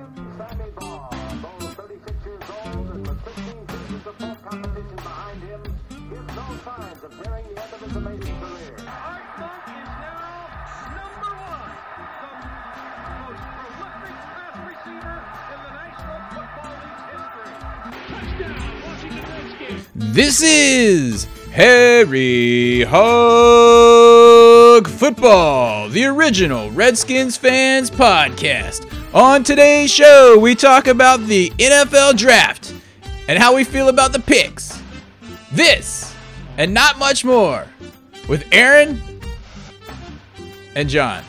Sammy Baugh, though 36 years old and with 15 seasons of pro competition behind him, gives no signs of nearing the end of his amazing career. Art Monk is now number one, the most prolific pass receiver in the National Football League's history. Touchdown, Washington Redskins. This is Harry Hog Football, the original Redskins fans podcast. On today's show, we talk about the NFL draft and how we feel about the picks. This and not much more with Aaron and John.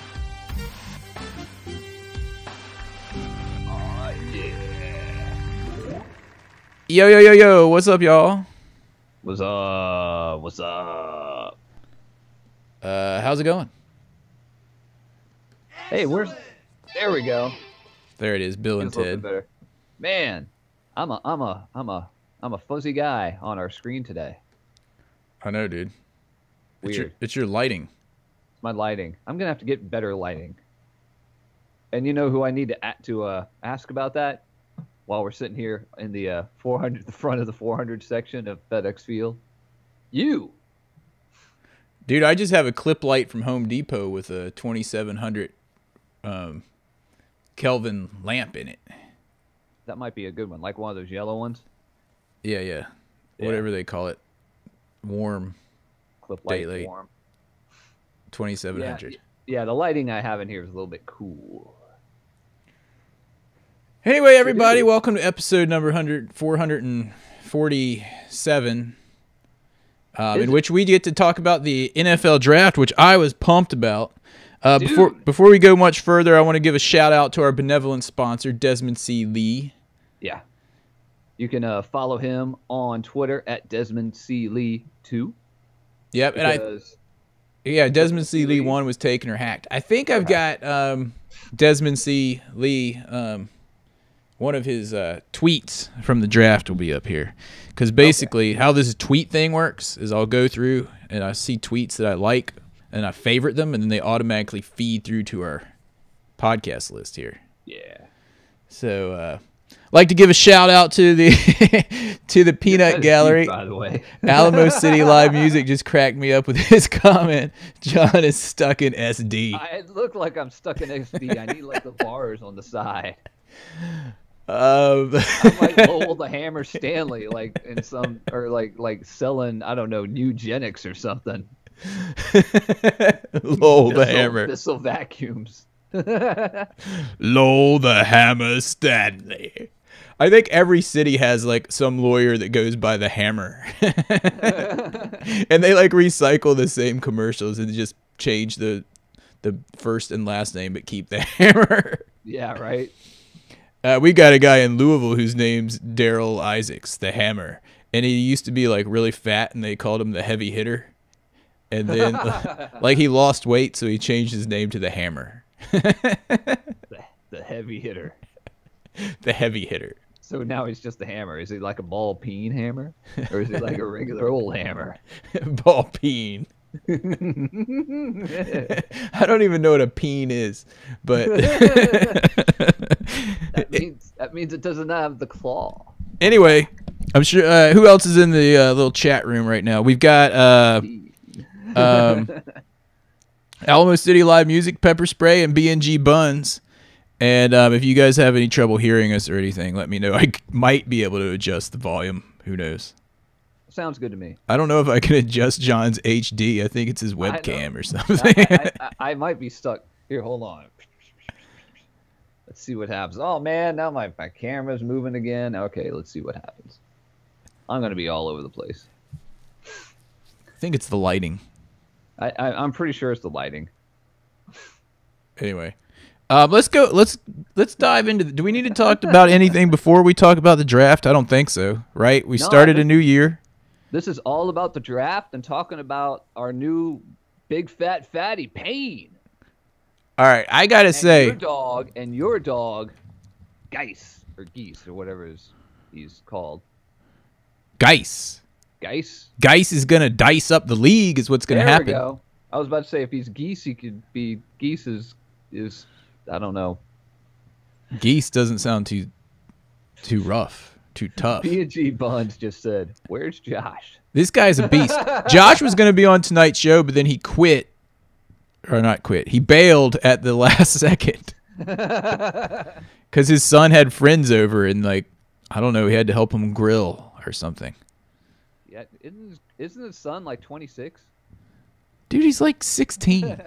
Yo, yo, yo, yo, what's up, y'all? What's up? What's up? How's it going? Hey, there we go. There it is, Bill and Feels a little Ted. bit better. Man, I'm a fuzzy guy on our screen today. I know, dude. Weird. It's your lighting. My lighting. I'm gonna have to get better lighting. And you know who I need to ask about that? While we're sitting here in the the front of the 400 section of FedEx Field, you. Dude, I just have a clip light from Home Depot with a 2700 Kelvin lamp in it. That might be a good one, like one of those yellow ones. Yeah. Whatever they call it. Warm. Clip light Daylight. warm. 2700. Yeah, the lighting I have in here is a little bit cool. Anyway, everybody, welcome to episode number 447, in which we get to talk about the NFL draft, which I was pumped about. Before we go much further, I want to give a shout out to our benevolent sponsor, Desmond C. Lee. Yeah. You can follow him on Twitter at Desmond C. Lee 2. Yep, and Desmond C. Lee 1 was taken or hacked. I think I've got Desmond C. Lee. One of his tweets from the draft will be up here. Because basically how this tweet thing works is I'll go through and I see tweets that I like and I favorite them, and then they automatically feed through to our podcast list here. Yeah. So like to give a shout out to the to the Peanut Gallery. By the way. Alamo City Live Music just cracked me up with his comment. John is stuck in SD. It looked like I'm stuck in SD. I need like the bars on the side. I'm like Lowell the Hammer Stanley, like in some, or like selling, I don't know, Nugenics or something. Lowell the Hammer. Missile vacuums. Lowell the Hammer Stanley. I think every city has like some lawyer that goes by the Hammer. And they like recycle the same commercials and just change the first and last name but keep the Hammer. Yeah, right. We got a guy in Louisville whose name's Daryl Isaacs, the Hammer. And he used to be like really fat and they called him the heavy hitter. And then like he lost weight, so he changed his name to the Hammer. The heavy hitter. The heavy hitter. So now he's just the Hammer. Is he like a ball peen hammer? Or is he like a regular old hammer? Ball peen. I don't even know what a peen is, but that means it doesn't have the claw. Anyway, I'm sure who else is in the little chat room right now? We've got Alamo City Live Music, Pepper Spray, and B&G Buns. And if you guys have any trouble hearing us or anything, let me know. I might be able to adjust the volume. Who knows? Sounds good to me. I don't know if I can adjust John's HD. I think it's his webcam or something. I might be stuck. Here, hold on. Let's see what happens. Oh, man, now my camera's moving again. Okay, let's see what happens. I'm going to be all over the place. I think it's the lighting. I'm pretty sure it's the lighting. Anyway, let's go. Let's dive into. Do we need to talk about anything before we talk about the draft? I don't think so. Right? We started a new year. This is all about the draft and talking about our new big fat fatty Payne. All right, I gotta say, your dog, Geis or Geese or whatever he's called. Geis. Geis. Geis is gonna dice up the league. Is what's gonna happen. There we go. I was about to say if he's Geese, he could be Geese is I don't know. Geese doesn't sound too rough, too tough. B&G Buns just said, "Where's Josh?" This guy's a beast. Josh was going to be on tonight's show, but then he quit. Or not quit. He bailed at the last second. Because his son had friends over and, like, I don't know, he had to help him grill or something. Yeah, isn't his son like 26? Dude, he's like 16.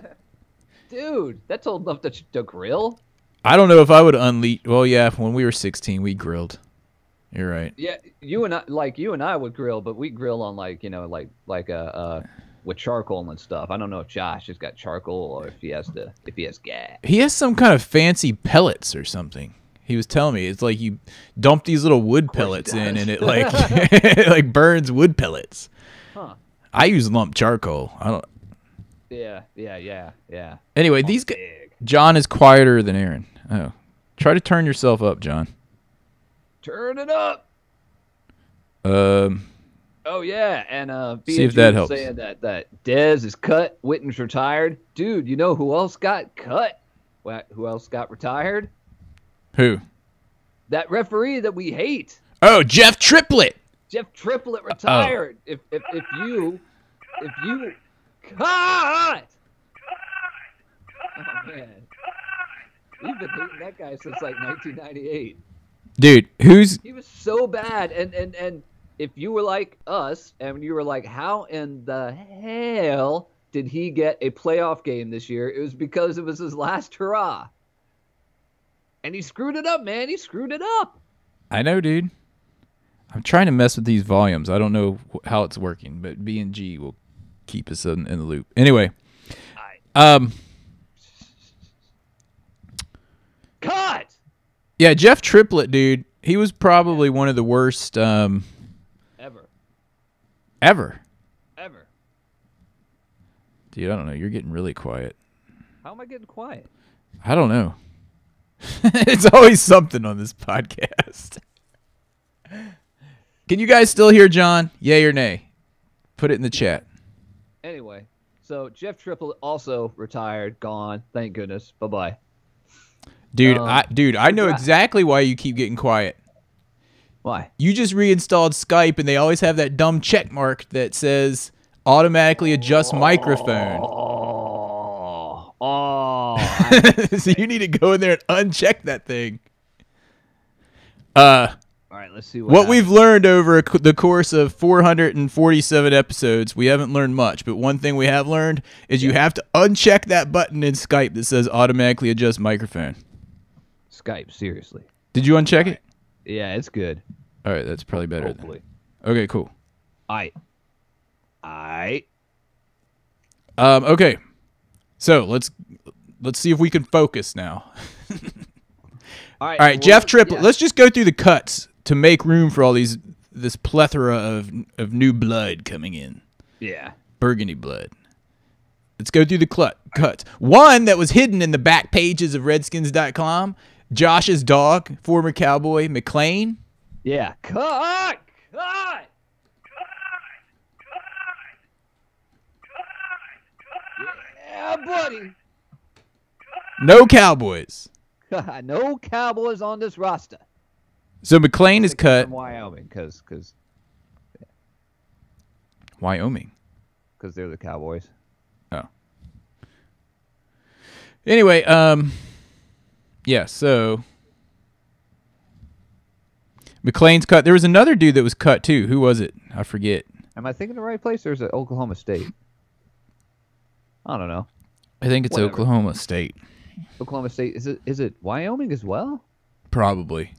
Dude, that's old enough to grill. I don't know if I would unleash. Well, yeah, when we were 16, we grilled. You're right. Yeah, you and I would grill, but we grill on like with charcoal and stuff. I don't know if Josh has got charcoal or if he has gas. He has some kind of fancy pellets or something. He was telling me it's like you dump these little wood pellets in, and it like it like burns wood pellets. Huh. I use lump charcoal. I don't. Yeah. Anyway, John is quieter than Aaron. Oh, try to turn yourself up, John. Turn it up. Oh yeah, and see if that helps. Saying that Dez is cut, Witten's retired. Dude, you know who else got cut? Who else got retired? Who? That referee that we hate. Oh, Jeff Triplett. Jeff Triplett retired. Oh. If you cut. Oh man, we've been hating that guy since like 1998. Dude, he was so bad, and if you were like us and you were like, how in the hell did he get a playoff game this year? It was because it was his last hurrah. And he screwed it up, man. He screwed it up. I know, dude. I'm trying to mess with these volumes. I don't know how it's working, but B&G will keep us in the loop. Anyway. Cut! Yeah, Jeff Triplett, dude. He was probably one of the worst ever. Dude, I don't know. You're getting really quiet. How am I getting quiet? I don't know. It's always something on this podcast. Can you guys still hear John? Yay or nay? Put it in the chat. Anyway, so Jeff Triplett also retired, gone. Thank goodness. Bye-bye. Dude, I know exactly why you keep getting quiet. Why? You just reinstalled Skype, and they always have that dumb check mark that says automatically adjust microphone. So you need to go in there and uncheck that thing. All right, let's see what we've learned over the course of 447 episodes. We haven't learned much, but one thing we have learned is you have to uncheck that button in Skype that says automatically adjust microphone. Skype, seriously. Did you uncheck it? Yeah, it's good. All right, that's probably better. Hopefully. Then. Okay, cool. All right. Okay. So let's see if we can focus now. All right, well, Jeff Triplett. Yeah. Let's just go through the cuts to make room for all this plethora of new blood coming in. Yeah. Burgundy blood. Let's go through the cuts. One that was hidden in the back pages of Redskins.com. Josh's dog, former Cowboy McLean. Yeah. Cut! Yeah, buddy. No Cowboys. No Cowboys on this roster. So McLean is cut. From Wyoming, because Wyoming. Because they're the Cowboys. Oh. Anyway, yeah. So McLean's cut. There was another dude that was cut too. Who was it? I forget. Am I thinking the right place, or is it Oklahoma State? I don't know. I think it's Oklahoma State. Oklahoma State. Is it Wyoming as well? Probably.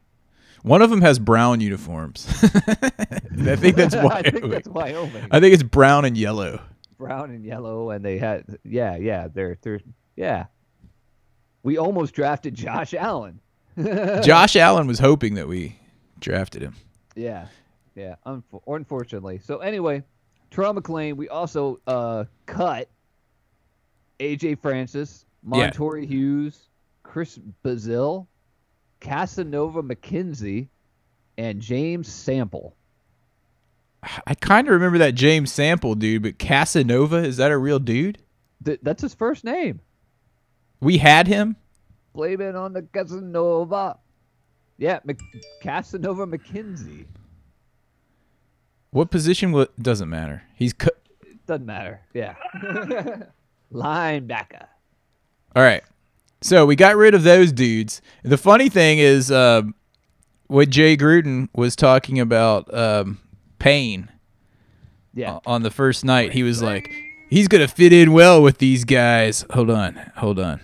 One of them has brown uniforms. I think that's Wyoming. I think that's Wyoming. I think it's brown and yellow. Brown and yellow, and they had they're We almost drafted Josh Allen. Josh Allen was hoping that we drafted him. Yeah. Unfortunately. So anyway, Terrell McLean. We also cut AJ Francis, Montorie Hughes, Chris Bazile, Casanova McKenzie, and James Sample. I kind of remember that James Sample dude, but Casanova, is that a real dude? That's his first name. We had him? blaming on the Casanova. Yeah, Casanova McKenzie. What position? Doesn't matter. Doesn't matter. Yeah. Linebacker. All right. So we got rid of those dudes. The funny thing is what Jay Gruden was talking about Payne on the first night. He was like, he's going to fit in well with these guys. Hold on.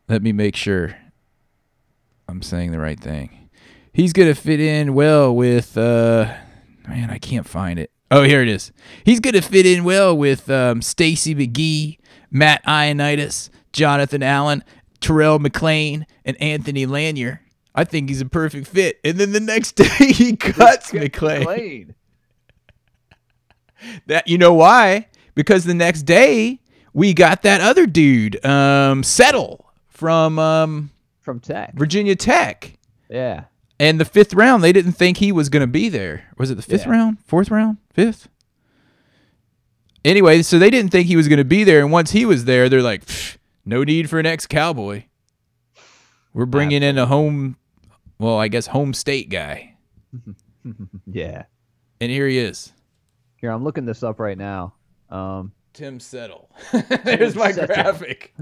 Let me make sure I'm saying the right thing. He's going to fit in well with, man, I can't find it. Oh, here it is. He's going to fit in well with Stacy McGee, Matt Ioannidis, Jonathan Allen, Terrell McLean, and Anthony Lanier. I think he's a perfect fit. And then the next day he cuts McLean. That, you know why? Because the next day we got that other dude, Settle from Tech. Virginia Tech. Yeah. And the 5th round, they didn't think he was going to be there. Was it the 5th round? 4th round? 5th? Anyway, so they didn't think he was going to be there. And once he was there, they're like, no need for an ex-Cowboy. We're bringing in a home state guy. Yeah. And here he is. Here, I'm looking this up right now. Tim Settle. There's my graphic.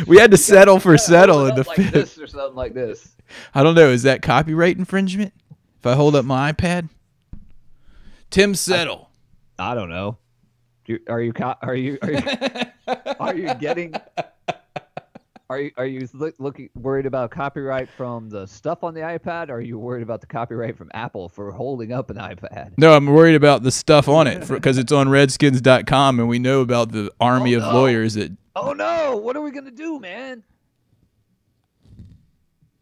We had to settle for Settle in the like this or something like this. I don't know. Is that copyright infringement? If I hold up my iPad, Tim Settle. I don't know. Are you getting? Are you looking worried about copyright from the stuff on the iPad? Or are you worried about the copyright from Apple for holding up an iPad? No, I'm worried about the stuff on it because it's on Redskins.com, and we know about the army of lawyers that. Oh no! What are we gonna do, man?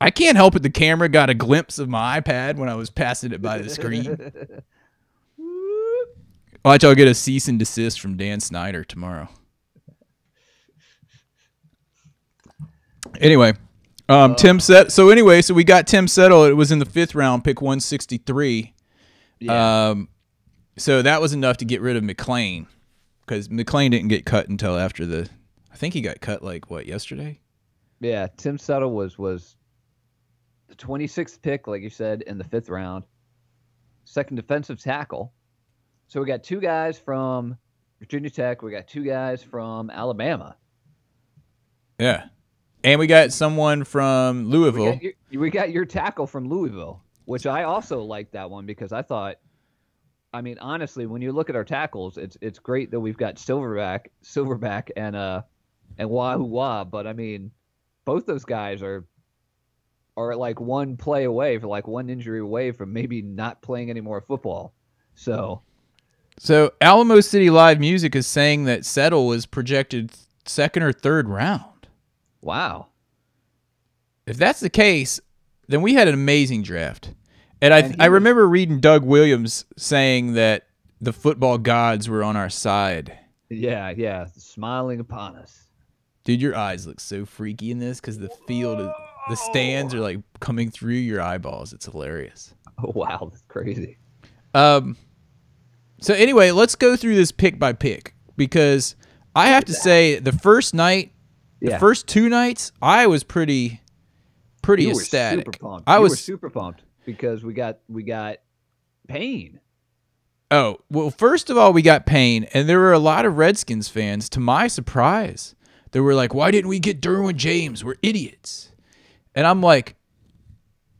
I can't help it. The camera got a glimpse of my iPad when I was passing it by the screen. Watch, I'll get a cease and desist from Dan Snyder tomorrow. Anyway, So we got Tim Settle. It was in the 5th round, pick 163. Yeah. So that was enough to get rid of McLean because McLean didn't get cut until after the. I think he got cut yesterday. Yeah, Tim Settle was the 26th pick, like you said, in the 5th round. Second defensive tackle. So we got 2 guys from Virginia Tech. We got 2 guys from Alabama. Yeah. And we got someone from Louisville. We got your tackle from Louisville, which I also liked that one because I thought, I mean, honestly, when you look at our tackles, it's great that we've got Silverback and Wahoo, but I mean, both those guys are like one play away, for like one injury away from maybe not playing any more football. So Alamo City Live Music is saying that Settle was projected 2nd or 3rd round. Wow. If that's the case, then we had an amazing draft. And I remember reading Doug Williams saying that the football gods were on our side. Yeah, smiling upon us. Dude, your eyes look so freaky in this because the stands are like coming through your eyeballs. It's hilarious. Oh, wow, that's crazy. So anyway, let's go through this pick by pick because I have to say the first night, the first 2 nights, I was pretty ecstatic. Super pumped. I was super pumped because we got Payne. Oh, well, first of all, we got Payne, and there were a lot of Redskins fans, to my surprise. They were like, why didn't we get Derwin James? We're idiots. And I'm like,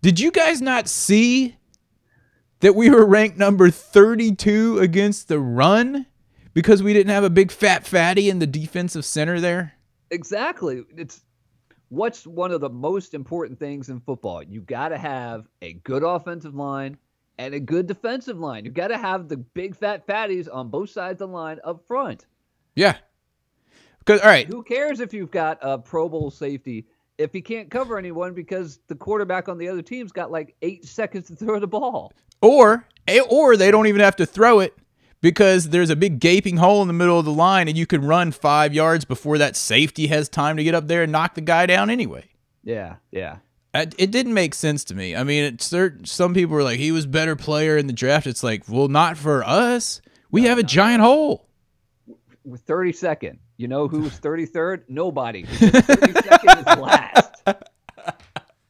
did you guys not see that we were ranked number 32 against the run because we didn't have a big fat fatty in the defensive center there? Exactly. What's one of the most important things in football? You got to have a good offensive line and a good defensive line. You got to have the big fat fatties on both sides of the line up front. Yeah. Because all right, who cares if you've got a Pro Bowl safety if he can't cover anyone because the quarterback on the other team's got like 8 seconds to throw the ball? Or they don't even have to throw it because there's a big gaping hole in the middle of the line and you can run 5 yards before that safety has time to get up there and knock the guy down anyway. Yeah. It didn't make sense to me. I mean, some people were like, he was a better player in the draft. It's like, well, not for us. We have a giant hole. With 32nd. You know who's 33rd? Nobody. Because 32nd is last.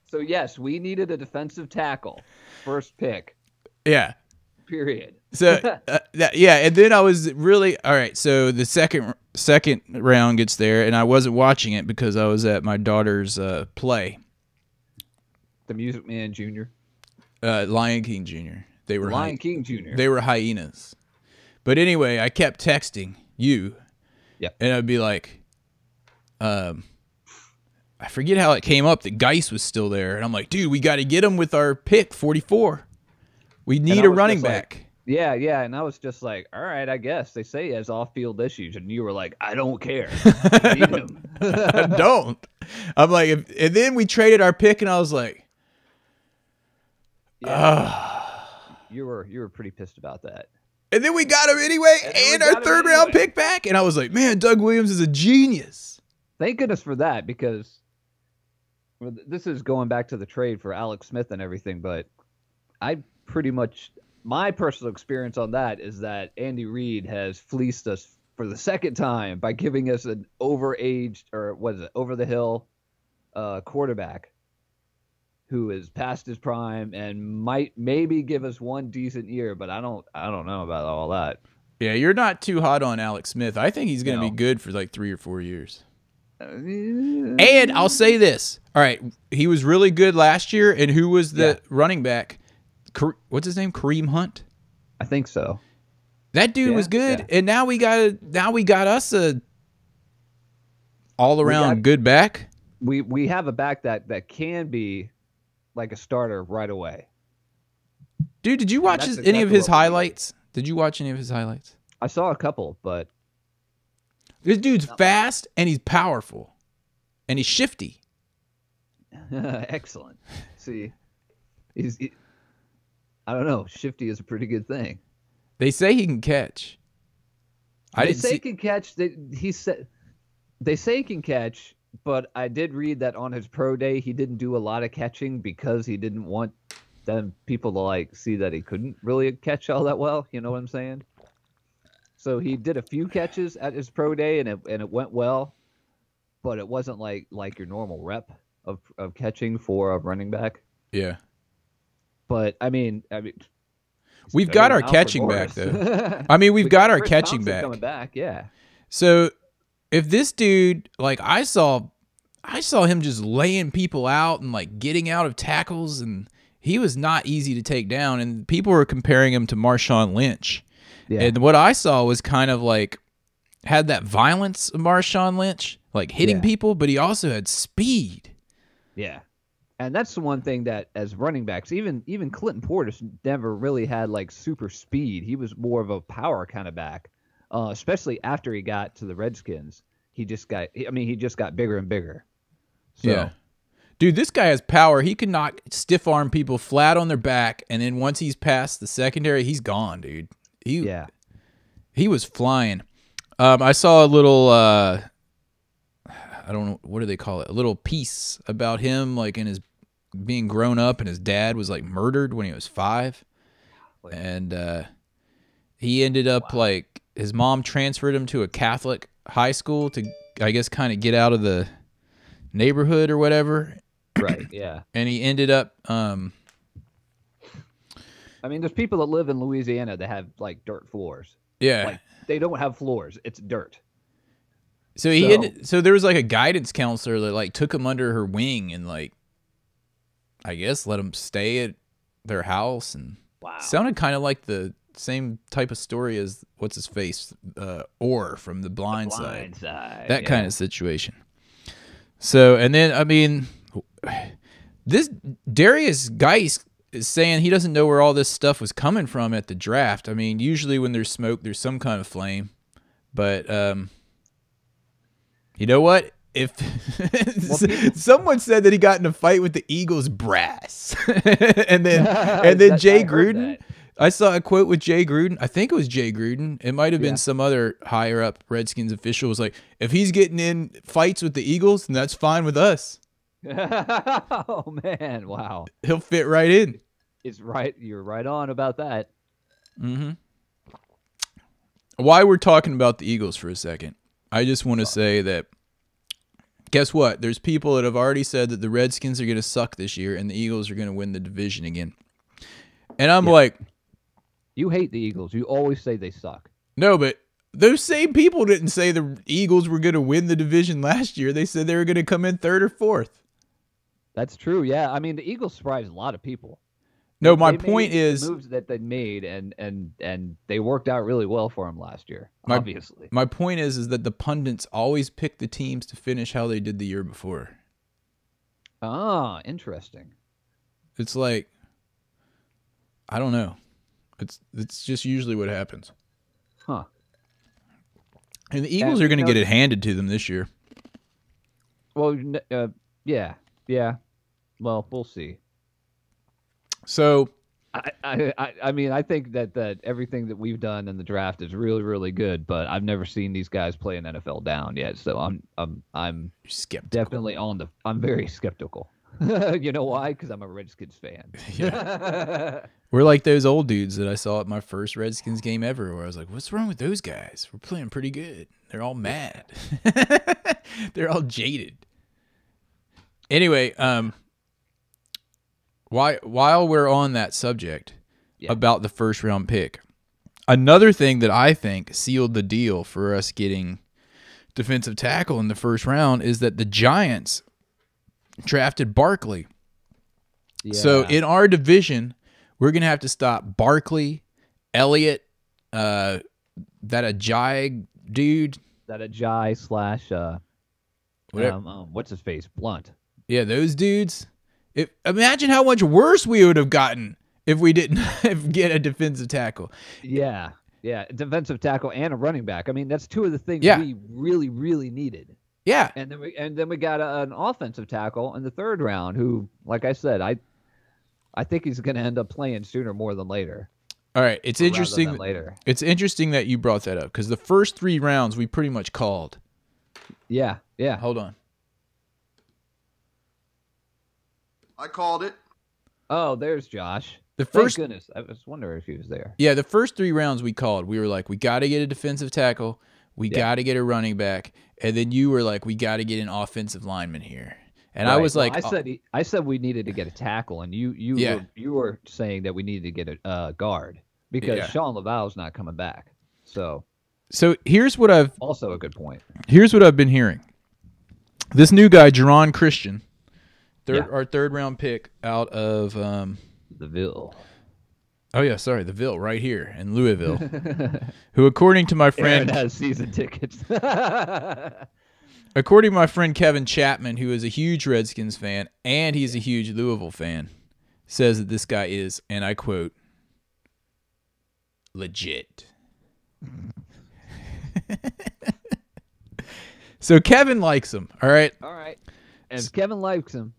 So, yes, we needed a defensive tackle. First pick. Yeah. Period. So, yeah, and then I was really all right. So the second round gets there, and I wasn't watching it because I was at my daughter's play. The Music Man Jr. Lion King Jr. They were Lion King Jr. They were hyenas. But anyway, I kept texting you. Yeah. And I'd be like, I forget how it came up that Geis was still there, and I'm like, dude, we got to get him with our pick 44. We need a running back. Yeah, and I was just like, all right, I guess. They say he has off-field issues, and you were like, I don't care. I need him. I don't. I'm like, and then we traded our pick, and I was like, you were pretty pissed about that. And then we got him anyway, and our third-round pick back, and I was like, man, Doug Williams is a genius. Thank goodness for that, because this is going back to the trade for Alex Smith and everything, but I pretty much, my personal experience on that is that Andy Reid has fleeced us for the second time by giving us an overaged, or what is it, over-the-hill quarterback who is past his prime and might maybe give us one decent year, but I don't know about all that. Yeah, you're not too hot on Alex Smith. I think he's going to be good for like 3 or 4 years. And I'll say this. All right, he was really good last year, and who was the running back? What's his name? Kareem Hunt? I think so. That dude was good, and now we got us a all-around good back. We have a back that can be like a starter right away. Dude, did you watch any of his highlights? Did you watch any of his highlights? I saw a couple, but this dude's fast and he's powerful and he's shifty. Excellent. See, I don't know. Shifty is a pretty good thing. They say he can catch. They say he can catch. They say he can catch, but I did read that on his pro day he didn't do a lot of catching because he didn't want people to like see that he couldn't really catch all that well. You know what I'm saying? So he did a few catches at his pro day and it went well, but it wasn't like your normal rep of catching for a running back. Yeah. But I mean, we've got our catching back though. I mean, we've got our catching Thompson back. Coming back, yeah. So if this dude, like I saw him just laying people out and like getting out of tackles, and he was not easy to take down, and people were comparing him to Marshawn Lynch. Yeah. And what I saw was kind of like had that violence of Marshawn Lynch, like hitting people, but he also had speed. Yeah. And that's the one thing that as running backs, even Clinton Portis never really had like super speed. He was more of a power kind of back, especially after he got to the Redskins. He just got bigger and bigger. So. Yeah. Dude, this guy has power. He can knock stiff arm people flat on their back, and then once he's past the secondary, he's gone, dude. He was flying. I saw a little I don't know, what do they call it? A little piece about him, like in his being grown up, and his dad was like murdered when he was 5. And he ended up like his mom transferred him to a Catholic high school to, I guess, kind of get out of the neighborhood or whatever. Right, yeah. And he ended up I mean, there's people that live in Louisiana that have like dirt floors. Yeah. Like they don't have floors, it's dirt. So there was like a guidance counselor that like took him under her wing and like, I guess, let him stay at their house, and sounded kind of like the same type of story as what's his face, Orr from The Blind Side. That kind of situation. So, and then I mean, this Darius Geis is saying he doesn't know where all this stuff was coming from at the draft. I mean, usually when there's smoke, there's some kind of flame, but you know what? If someone said that he got in a fight with the Eagles brass, and then Jay Gruden, I saw a quote with Jay Gruden. I think it was Jay Gruden. It might have been some other higher up Redskins official. Was like, if he's getting in fights with the Eagles, then that's fine with us. Oh man, wow! He'll fit right in. It's right. You're right on about that. Mm-hmm. Why we're talking about the Eagles for a second. I just want to say that, guess what? There's people that have already said that the Redskins are going to suck this year and the Eagles are going to win the division again. And I'm like, you hate the Eagles. You always say they suck. No, but those same people didn't say the Eagles were going to win the division last year. They said they were going to come in 3rd or 4th. That's true. Yeah. I mean, the Eagles surprised a lot of people. No, my point is the moves that they made, and they worked out really well for them last year. Obviously, my point is that the pundits always pick the teams to finish how they did the year before. Ah, interesting. It's like, I don't know. It's just usually what happens. Huh. And the Eagles are going to get it handed to them this year. Well, yeah. Well, we'll see. So, I mean, I think that everything that we've done in the draft is really, really good, but I've never seen these guys play an NFL down yet. So I'm skeptical. Definitely I'm very skeptical. You know why? Because I'm a Redskins fan. Yeah. We're like those old dudes that I saw at my first Redskins game ever, where I was like, what's wrong with those guys? We're playing pretty good. They're all mad. They're all jaded. Anyway, while we're on that subject about the first round pick, another thing that I think sealed the deal for us getting defensive tackle in the first round is that the Giants drafted Barkley. Yeah. So in our division, we're going to have to stop Barkley, Elliott, that Ajayi dude. That Ajayi / what's his face? Blunt. Yeah, those dudes. Imagine how much worse we would have gotten if we didn't get a defensive tackle. Yeah, defensive tackle and a running back. I mean, that's two of the things we really, really needed. Yeah, and then we got an offensive tackle in the 3rd round who, like I said, I think he's going to end up playing sooner more than later. All right, it's interesting. Later. It's interesting that you brought that up because the first 3 rounds we pretty much called. Yeah. Hold on. I called it. Oh, there's Josh. Thank goodness. I was wondering if he was there. Yeah, the first 3 rounds we called. We were like, we got to get a defensive tackle. We got to get a running back. And then you were like, we got to get an offensive lineman here. And I was like, I said we needed to get a tackle, and you were saying that we needed to get a guard because Sean Laval's not coming back. So here's what also a good point. Here's what I've been hearing. This new guy, Jerron Christian, our 3rd round pick out of the Ville. Oh yeah, sorry, the Ville right here in Louisville, who according to my friend Aaron has season tickets. According to my friend Kevin Chapman, who is a huge Redskins fan and he's a huge Louisville fan, says that this guy is, and I quote, legit. So Kevin likes him, all right? All right. And Kevin likes him.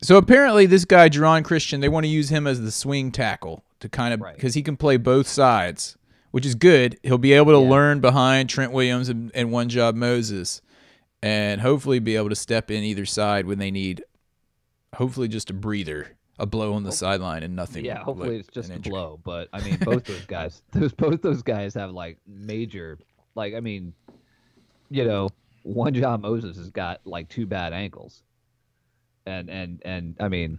So apparently this guy, Jerron Christian, they want to use him as the swing tackle to kind of, because he can play both sides, which is good. He'll be able to learn behind Trent Williams and One Job Moses and hopefully be able to step in either side when they need, hopefully just a breather, a blow on the sideline and nothing. Yeah, hopefully it's just a blow. But, I mean, both those guys, both those guys have, like, major, like, I mean, you know, One Job Moses has got, like, 2 bad ankles. And I mean,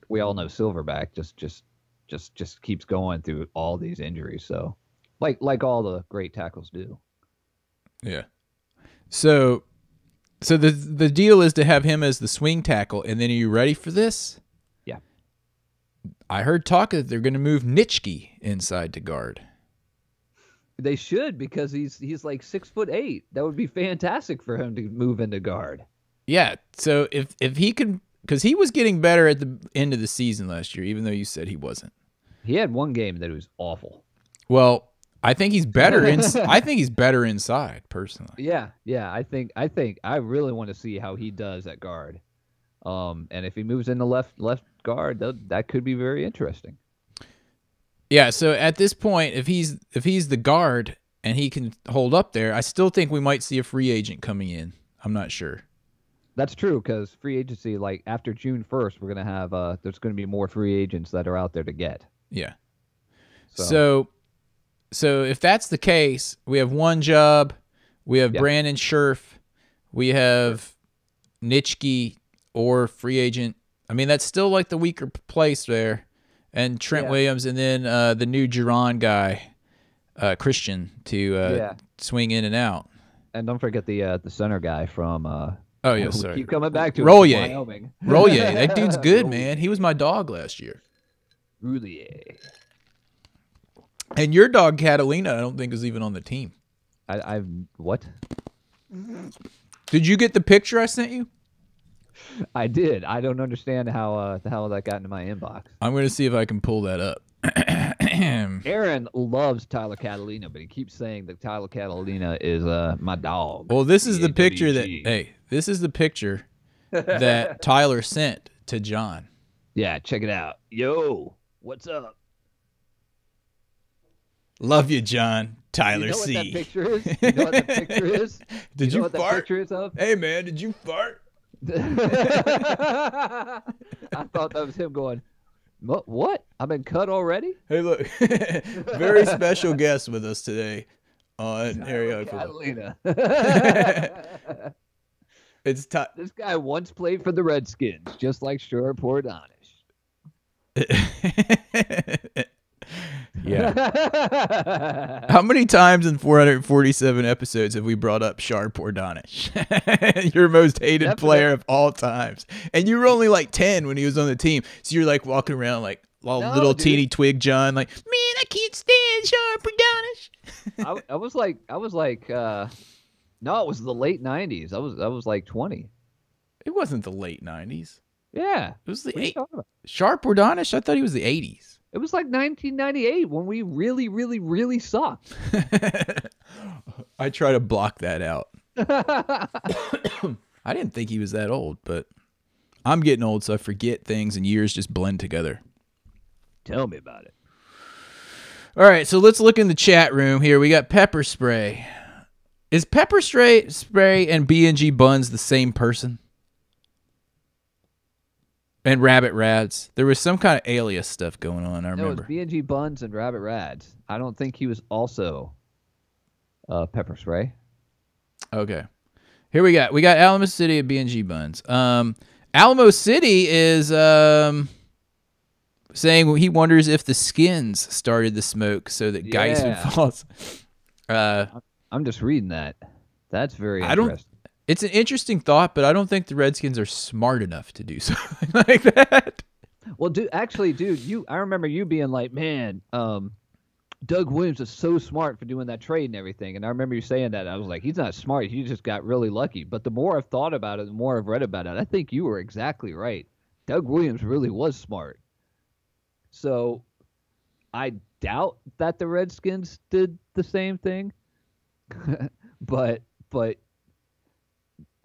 we all know Silverback just keeps going through all these injuries. So, like all the great tackles do. Yeah. So the deal is to have him as the swing tackle, and then are you ready for this? Yeah. I heard talk that they're going to move Nitschke inside to guard. They should, because he's like 6'8". That would be fantastic for him to move into guard. Yeah, so if he could, because he was getting better at the end of the season last year, even though you said he wasn't. He had one game that was awful. Well, I think he's better. I think he's better inside, personally. Yeah. I think I really want to see how he does at guard. And if he moves into left guard, that could be very interesting. Yeah. So at this point, if he's the guard and he can hold up there, I still think we might see a free agent coming in. I'm not sure. That's true, because free agency, like after June 1st, we're going to have there's going to be more free agents that are out there to get. Yeah. So So if that's the case, we have one job. We have Yep. Brandon Scherf. We have Nitschke or free agent. I mean, that's still like the weaker place there. And Trent Williams, and then the new Giron guy, Christian, to swing in and out. And don't forget the center guy from. Oh, yeah, we sorry. keep coming back to it, Rollier. Wyoming. Rollier. That dude's good, man. He was my dog last year. Rollier. And your dog, Catalina, I don't think is even on the team. I've what? Did you get the picture I sent you? I did. I don't understand how the hell that got into my inbox. I'm going to see if I can pull that up. Aaron loves Tyler Catalina, but he keeps saying that Tyler Catalina is my dog. Well, this is the picture that, TAWG. hey, this is the picture that Tyler sent to John. Yeah, check it out. Yo, what's up? Love you, John. Tyler You know what C. that picture is? You know what that picture is? Did you you know what that fart? picture is of? Hey, man, did you fart? I thought that was him going, what? I've been cut already? Hey, look. Very special guest with us today on Area Football. Catalina. It's This guy once played for the Redskins, just like Sure Donish. Yeah. How many times in 447 episodes have we brought up Sharp or Donish? Your most hated player of all times. And you were only like 10 when he was on the team. So you're like walking around like little teeny twig John, like, man, I can't stand Sharp or Donish. I was like, no, it was the late 90s. I was like 20. It wasn't the late 90s. Yeah. It was the What are you talking about? Sharp or Donish? I thought he was the 80s. It was like 1998 when we really, really, really sucked. I try to block that out. I didn't think he was that old, but I'm getting old, so I forget things and years just blend together. Tell me about it. All right, so let's look in the chat room here. We got pepper spray. Is pepper spray and B&G Buns the same person? And Rabbit Rads. There was some kind of alias stuff going on, I remember. No, it was B&G Buns and Rabbit Rads. I don't think he was also Pepper Spray. Okay. Here we got Alamo City and B&G Buns. Alamo City is saying he wonders if the Skins started the smoke so that Geis would fall. I'm just reading that. That's very interesting. It's an interesting thought, but I don't think the Redskins are smart enough to do something like that. Well, dude, I remember you being like, man, Doug Williams is so smart for doing that trade and everything. And I remember you saying that. I was like, he's not smart. He just got really lucky. But the more I've thought about it, the more I've read about it, I think you were exactly right. Doug Williams really was smart. So I doubt that the Redskins did the same thing. but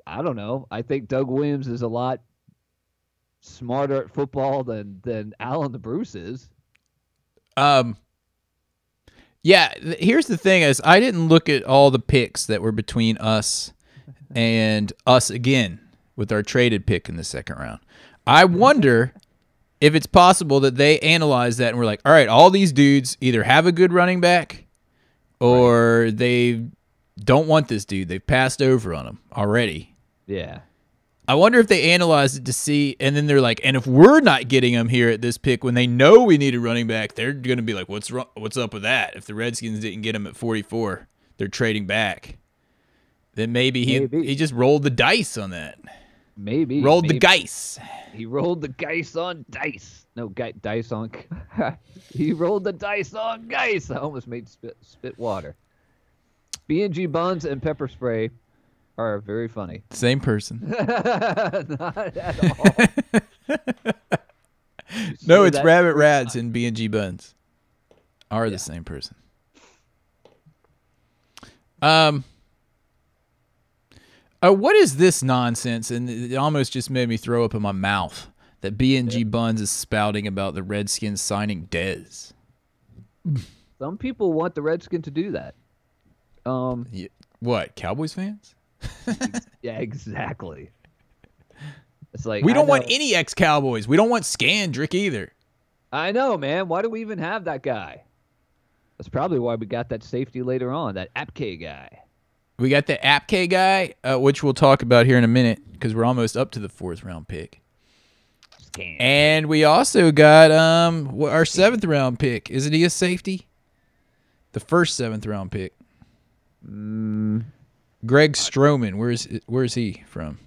I don't know. I think Doug Williams is a lot smarter at football than Alan the Bruce is. Yeah, here's the thing is I didn't look at all the picks that were between us and us again with our traded pick in the second round. I wonder if it's possible that they analyzed that and were like, all right, all these dudes either have a good running back or they don't want this dude. They've passed over on him already. Yeah. I wonder if they analyzed it to see, and then they're like, and if we're not getting him here at this pick when they know we need a running back, they're going to be like, what's up with that? If the Redskins didn't get him at 44, they're trading back. Then maybe he just rolled the dice on that. Maybe. Rolled the dice. He rolled the dice on dice. No, dice on... He rolled the dice on dice. I almost made spit water. B&G Buns and Pepper Spray are very funny. Same person. Not at all. No, it's Rabbit Rads and B&G Buns are the same person. What is this nonsense? And it almost just made me throw up in my mouth that B&G Buns is spouting about the Redskins signing Dez. Some people want the Redskins to do that. What, Cowboys fans? Yeah, exactly. It's like we don't want any ex-Cowboys. We don't want Scandrick either. I know, man. Why do we even have that guy? That's probably why we got that safety later on, that Apke guy. We got the Apke guy, which we'll talk about here in a minute because we're almost up to the 4th round pick. And we also got our 7th round pick. Isn't he a safety? The first 7th round pick. Greg Stroman. Where's he from?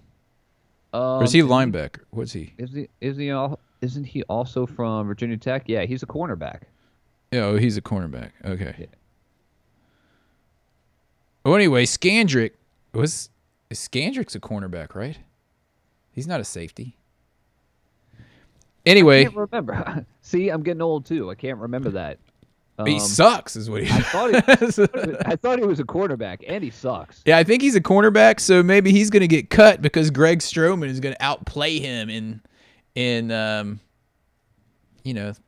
Or is he linebacker? What's he? Isn't he also from Virginia Tech? Yeah, he's a cornerback. Oh, he's a cornerback. Okay. Yeah. Well, anyway, Scandrick Scandrick's a cornerback, right? He's not a safety. Anyway, I can't remember. See, I'm getting old too. I can't remember that. He sucks, is what he. I thought he was a quarterback, and he sucks. Yeah, I think he's a cornerback, so maybe he's going to get cut because Greg Stroman is going to outplay him in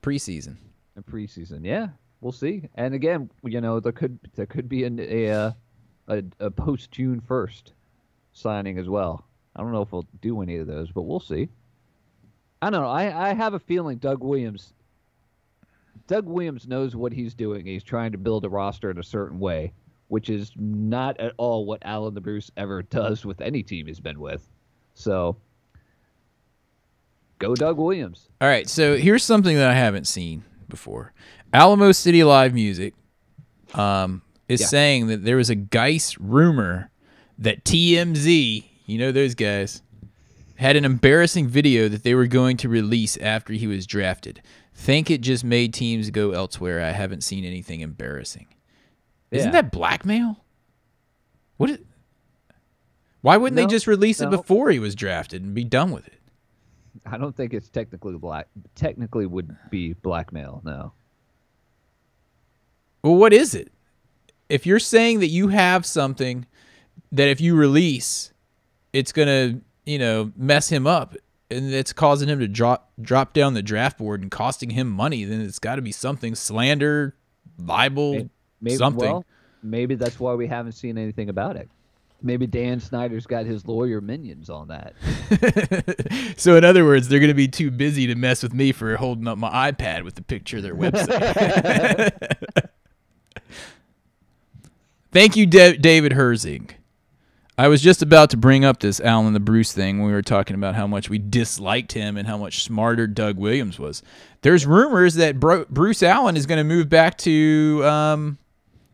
preseason. In preseason, yeah, we'll see. And again, there could be a post June 1st signing as well. I don't know if we'll do any of those, but we'll see. I don't know. I have a feeling Doug Williams knows what he's doing. He's trying to build a roster in a certain way, which is not at all what Alan the Bruce ever does with any team he's been with. So, go Doug Williams. All right, so here's something that I haven't seen before. Alamo City Live Music is saying that there was a Geis rumor that TMZ, those guys, had an embarrassing video that they were going to release after he was drafted. Think it just made teams go elsewhere. I haven't seen anything embarrassing. Isn't that blackmail? Why wouldn't they just release it before he was drafted and be done with it? I don't think it's technically would be blackmail, no. Well, what is it? If you're saying that you have something that if you release, it's going to, mess him up, and it's causing him to drop down the draft board and costing him money, then it's got to be something. Slander, libel, something. Well, maybe that's why we haven't seen anything about it. Maybe Dan Snyder's got his lawyer minions on that. So, in other words, they're going to be too busy to mess with me for holding up my iPad with the picture of their website. Thank you, David Herzing. I was just about to bring up this Alan the Bruce thing when we were talking about how much we disliked him and how much smarter Doug Williams was. There's rumors that Bruce Allen is going to move back to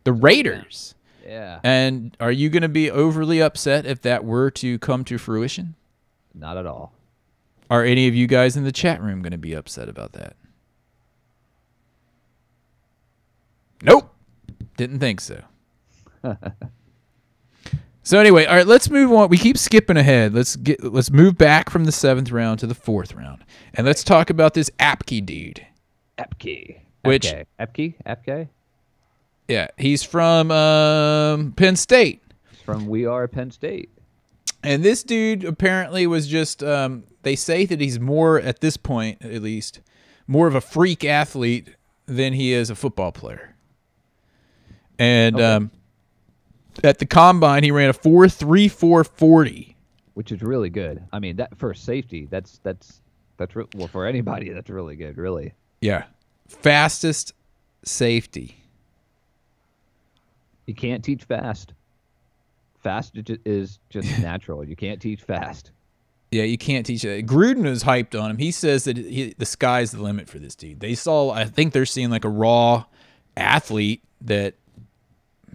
the Raiders. Yeah. And are you going to be overly upset if that were to come to fruition? Not at all. Are any of you guys in the chat room going to be upset about that? Nope. Didn't think so. So anyway, all right, let's move on. We keep skipping ahead. Let's move back from the 7th round to the 4th round. And let's talk about this Apke dude. Apke. Apke? Yeah, he's from Penn State. He's from We Are Penn State. And this dude apparently was just, they say that he's more, at this point at least, more of a freak athlete than he is a football player. And at the combine, he ran a 4.34 40, which is really good. I mean, that for safety, that's well, for anybody, that's really good, really. Yeah, fastest safety. You can't teach fast. Fast is just natural. You can't teach fast. Yeah, you can't teach that. Gruden is hyped on him. He says that the sky's the limit for this dude. I think they're seeing like a raw athlete that,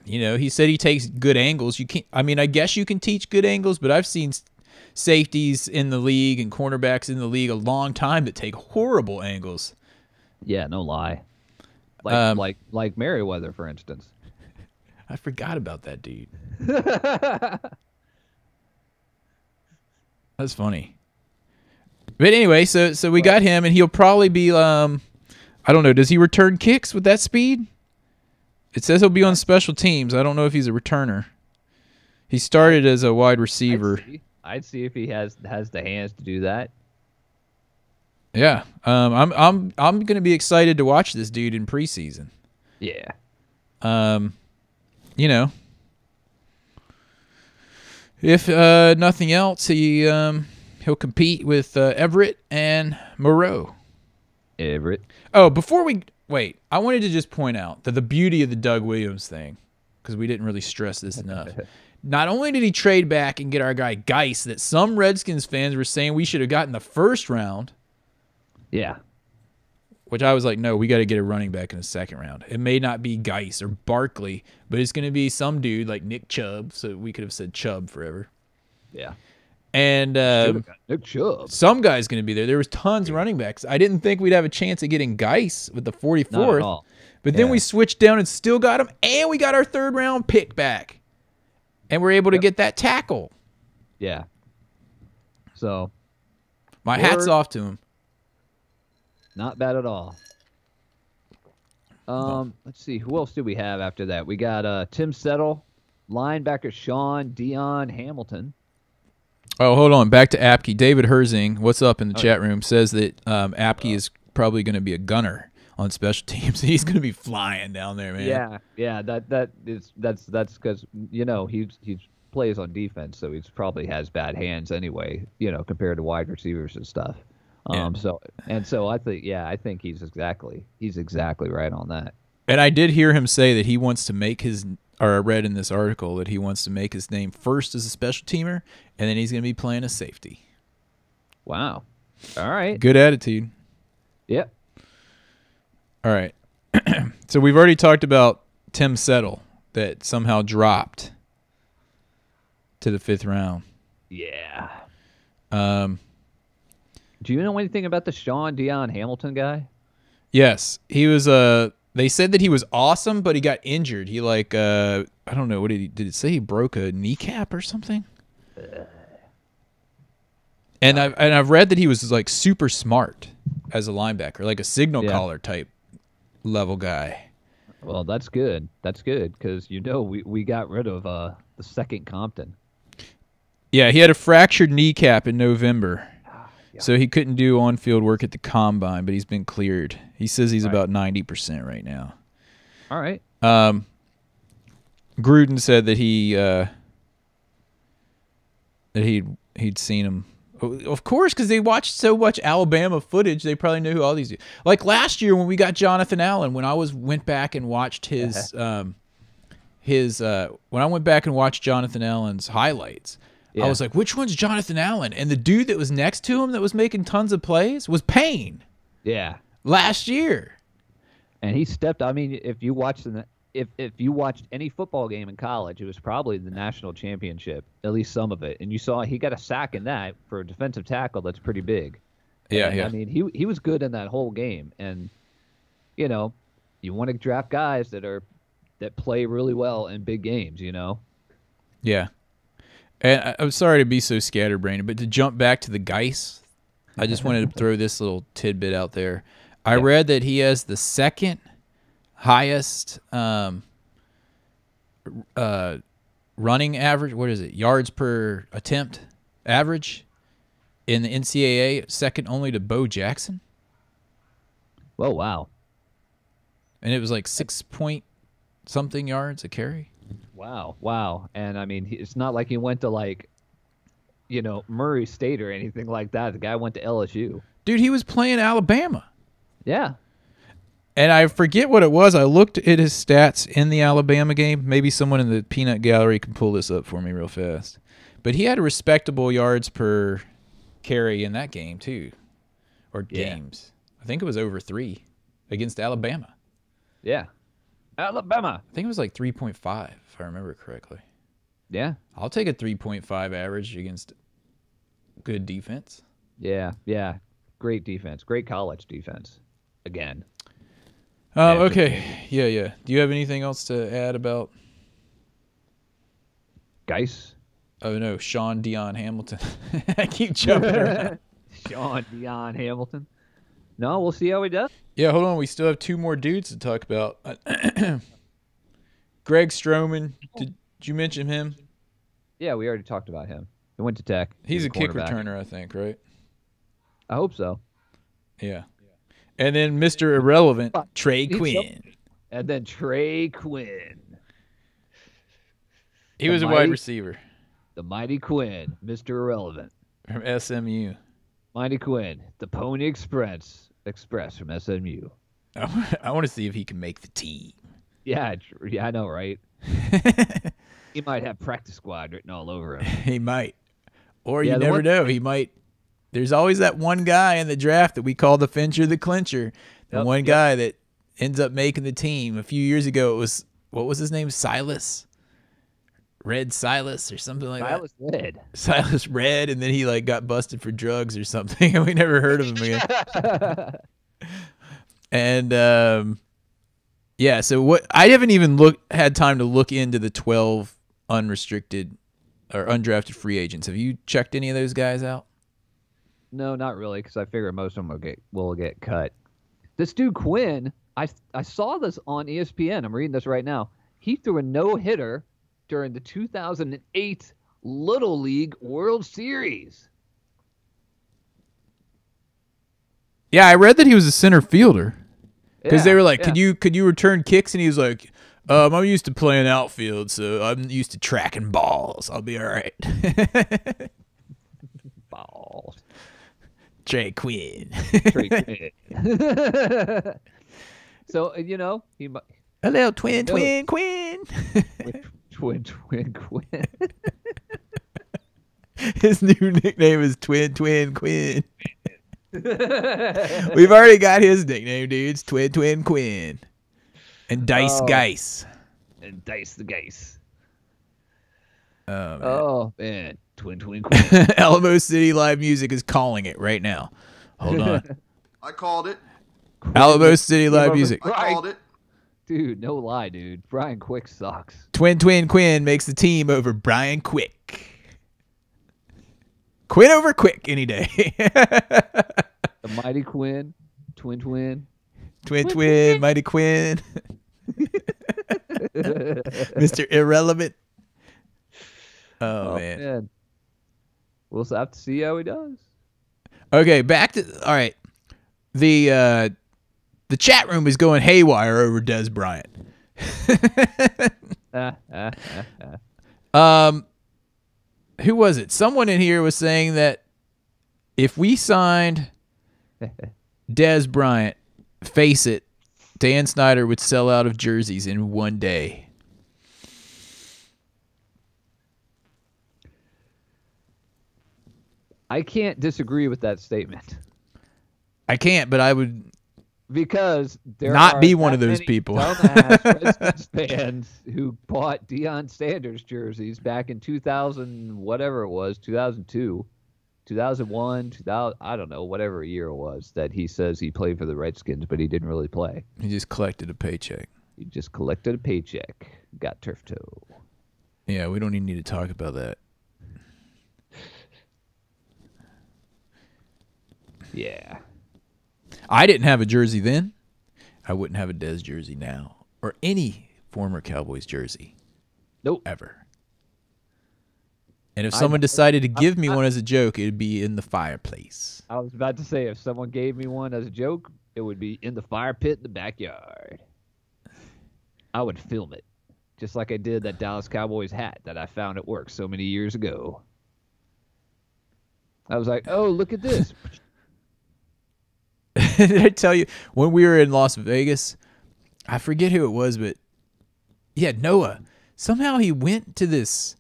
he said he takes good angles. I guess you can teach good angles, but I've seen safeties in the league and cornerbacks in the league a long time that take horrible angles. Yeah, no lie. Like Merriweather, for instance. I forgot about that dude. That's funny. But anyway, so we got him, and he'll probably be, I don't know, does he return kicks with that speed? It says he'll be on special teams. I don't know if he's a returner. He started as a wide receiver. I'd see if he has the hands to do that. Yeah. I'm going to be excited to watch this dude in preseason. Yeah. If nothing else, he'll compete with Everett and Moreau. Everett. Oh, before we wait. I wanted to just point out that the beauty of the Doug Williams thing, because we didn't really stress this enough. Not only did he trade back and get our guy Geis, that some Redskins fans were saying we should have gotten the first round. Yeah. Which I was like, no, we got to get a running back in the second round. It may not be Geis or Barkley, but it's going to be some dude like Nick Chubb. So we could have said Chubb forever. Yeah. And Nick Chubb. some guy's going to be there. There was tons of running backs. I didn't think we'd have a chance of getting Geis with the 44th. But then we switched down and still got him. And we got our third round pick back. And we're able to get that tackle. Yeah. So. My hat's off to him. Not bad at all. Let's see. Who else do we have after that? We got Tim Settle, linebacker Sean Dion Hamilton. Oh, hold on. Back to Apke. David Herzing, what's up in the chat room, says that Apke is probably going to be a gunner on special teams. He's going to be flying down there, man. Yeah. That's because he plays on defense, so he probably has bad hands anyway. Compared to wide receivers and stuff. So I think he's exactly right on that. And I did hear him say that he wants to make or I read in this article that he wants to make his name first as a special teamer, and then he's going to be playing a safety. Wow. All right. Good attitude. Yep. All right. So we've already talked about Tim Settle that somehow dropped to the 5th round. Yeah. Do you know anything about the Sean Dion Hamilton guy? Yes, he was. They said that he was awesome, but he got injured. He I don't know, what did it say? He broke a kneecap or something. And I've read that he was like super smart as a linebacker, like a signal caller type level guy. Well, that's good. That's good because we got rid of the second Compton. Yeah, he had a fractured kneecap in November. So he couldn't do on-field work at the combine, but he's been cleared. He says he's about 90% right now. All right. Gruden said that he'd seen him. Of course, because they watched so much Alabama footage, they probably knew who all these dudes. Like last year when we got Jonathan Allen, when I went back and watched when I went back and watched Jonathan Allen's highlights. Yeah. I was like, which one's Jonathan Allen? And the dude that was next to him that was making tons of plays was Payne. Yeah. Last year. And he stepped. I mean, if you watched any football game in college, it was probably the national championship, at least some of it. And you saw he got a sack in that for a defensive tackle. That's pretty big. Yeah, I mean, he was good in that whole game. And you want to draft guys that play really well in big games. Yeah. And I'm sorry to be so scatterbrained, but to jump back to the Geis, I just wanted to throw this little tidbit out there. I read that he has the second highest running average. What is it? Yards per attempt average in the NCAA, second only to Bo Jackson. Oh, wow. And it was like 6-point-something yards a carry. Wow. And I mean, it's not like he went to Murray State or anything like that. The guy went to LSU. Dude, he was playing Alabama. Yeah. And I forget what it was. I looked at his stats in the Alabama game. Maybe someone in the peanut gallery can pull this up for me real fast. But he had respectable yards per carry in that game too. Or games. I think it was over 3 against Alabama. Yeah. Alabama. I think it was like 3.5, if I remember correctly. Yeah. I'll take a 3.5 average against good defense. Yeah. Great defense. Great college defense. Again. Okay. Yeah. Do you have anything else to add about Geis? Oh, no. Sean Dion Hamilton. I keep jumping around. Sean Dion Hamilton. No, we'll see how he does. Yeah, hold on. We still have 2 more dudes to talk about. Greg Stroman. Did you mention him? Yeah, we already talked about him. He went to Tech. He's a kick returner, I think, right? I hope so. Yeah. And then Mr. Irrelevant, Trey Quinn. And then Trey Quinn. He was a wide receiver. The Mighty Quinn, Mr. Irrelevant. From SMU. Mighty Quinn, the Pony Express from SMU. I want to see if he can make the team. Yeah, I know, right? He might have practice squad written all over him. He might. Or Yeah, you the never one- know. He might. There's always that one guy in the draft that we call the Fincher the Clincher. The one guy that ends up making the team. A few years ago, it was, what was his name? Silas? Red Silas or something like Silas that. Red. Silas Red, and then he like got busted for drugs or something, and we never heard of him again. And yeah, so what? I haven't even had time to look into the 12 unrestricted or undrafted free agents. Have you checked any of those guys out? No, not really, because I figure most of them will get cut. This dude Quinn, I saw this on ESPN. I'm reading this right now. He threw a no-hitter during the 2008 Little League World Series. Yeah, I read that he was a center fielder because they Yeah, were like, yeah. could you return kicks? And he was like, I'm used to playing outfield, so I'm used to tracking balls. I'll be all right. Balls. Trey Quinn. Trey Quinn. So, he might. Hello, Twin Quinn. Twin Quinn. His new nickname is Twin Quinn. We've already got his nickname, dudes. Twin Quinn. And Dice Geis. And Dice the Geis. Oh, man. Oh, man. Twin Quinn. Alamo City Live Music is calling it right now. Hold on. I called it. Alamo City Live Music. I called it. Dude, no lie, dude. Brian Quick sucks. Twin Quinn makes the team over Brian Quick. Quinn over Quick any day. The Mighty Quinn. Twin. Twin, Mighty Quinn. Mr. Irrelevant. Oh, man. We'll have to see how he does. Okay, all right. The chat room is going haywire over Des Bryant. Who was it? Someone in here was saying that if we signed Des Bryant, face it, Dan Snyder would sell out of jerseys in one day. I can't disagree with that statement. I can't, but I would Because there not are be one that of those many people. Dumbass Redskins fans who bought Deion Sanders jerseys back in 2000, whatever it was, 2002, 2001, 2000, I don't know, whatever year it was that he says he played for the Redskins, but he didn't really play. He just collected a paycheck. He just collected a paycheck, got turf toe. Yeah, we don't even need to talk about that. Yeah. I didn't have a jersey then. I wouldn't have a Dez jersey now. Or any former Cowboys jersey. Nope. Ever. And if someone decided to give me one as a joke, it would be in the fireplace. I was about to say, if someone gave me one as a joke, it would be in the fire pit in the backyard. I would film it. Just like I did that Dallas Cowboys hat that I found at work so many years ago. I was like, oh, look at this. Did I tell you, when we were in Las Vegas, I forget who it was, but yeah, Noah. Somehow he went to this,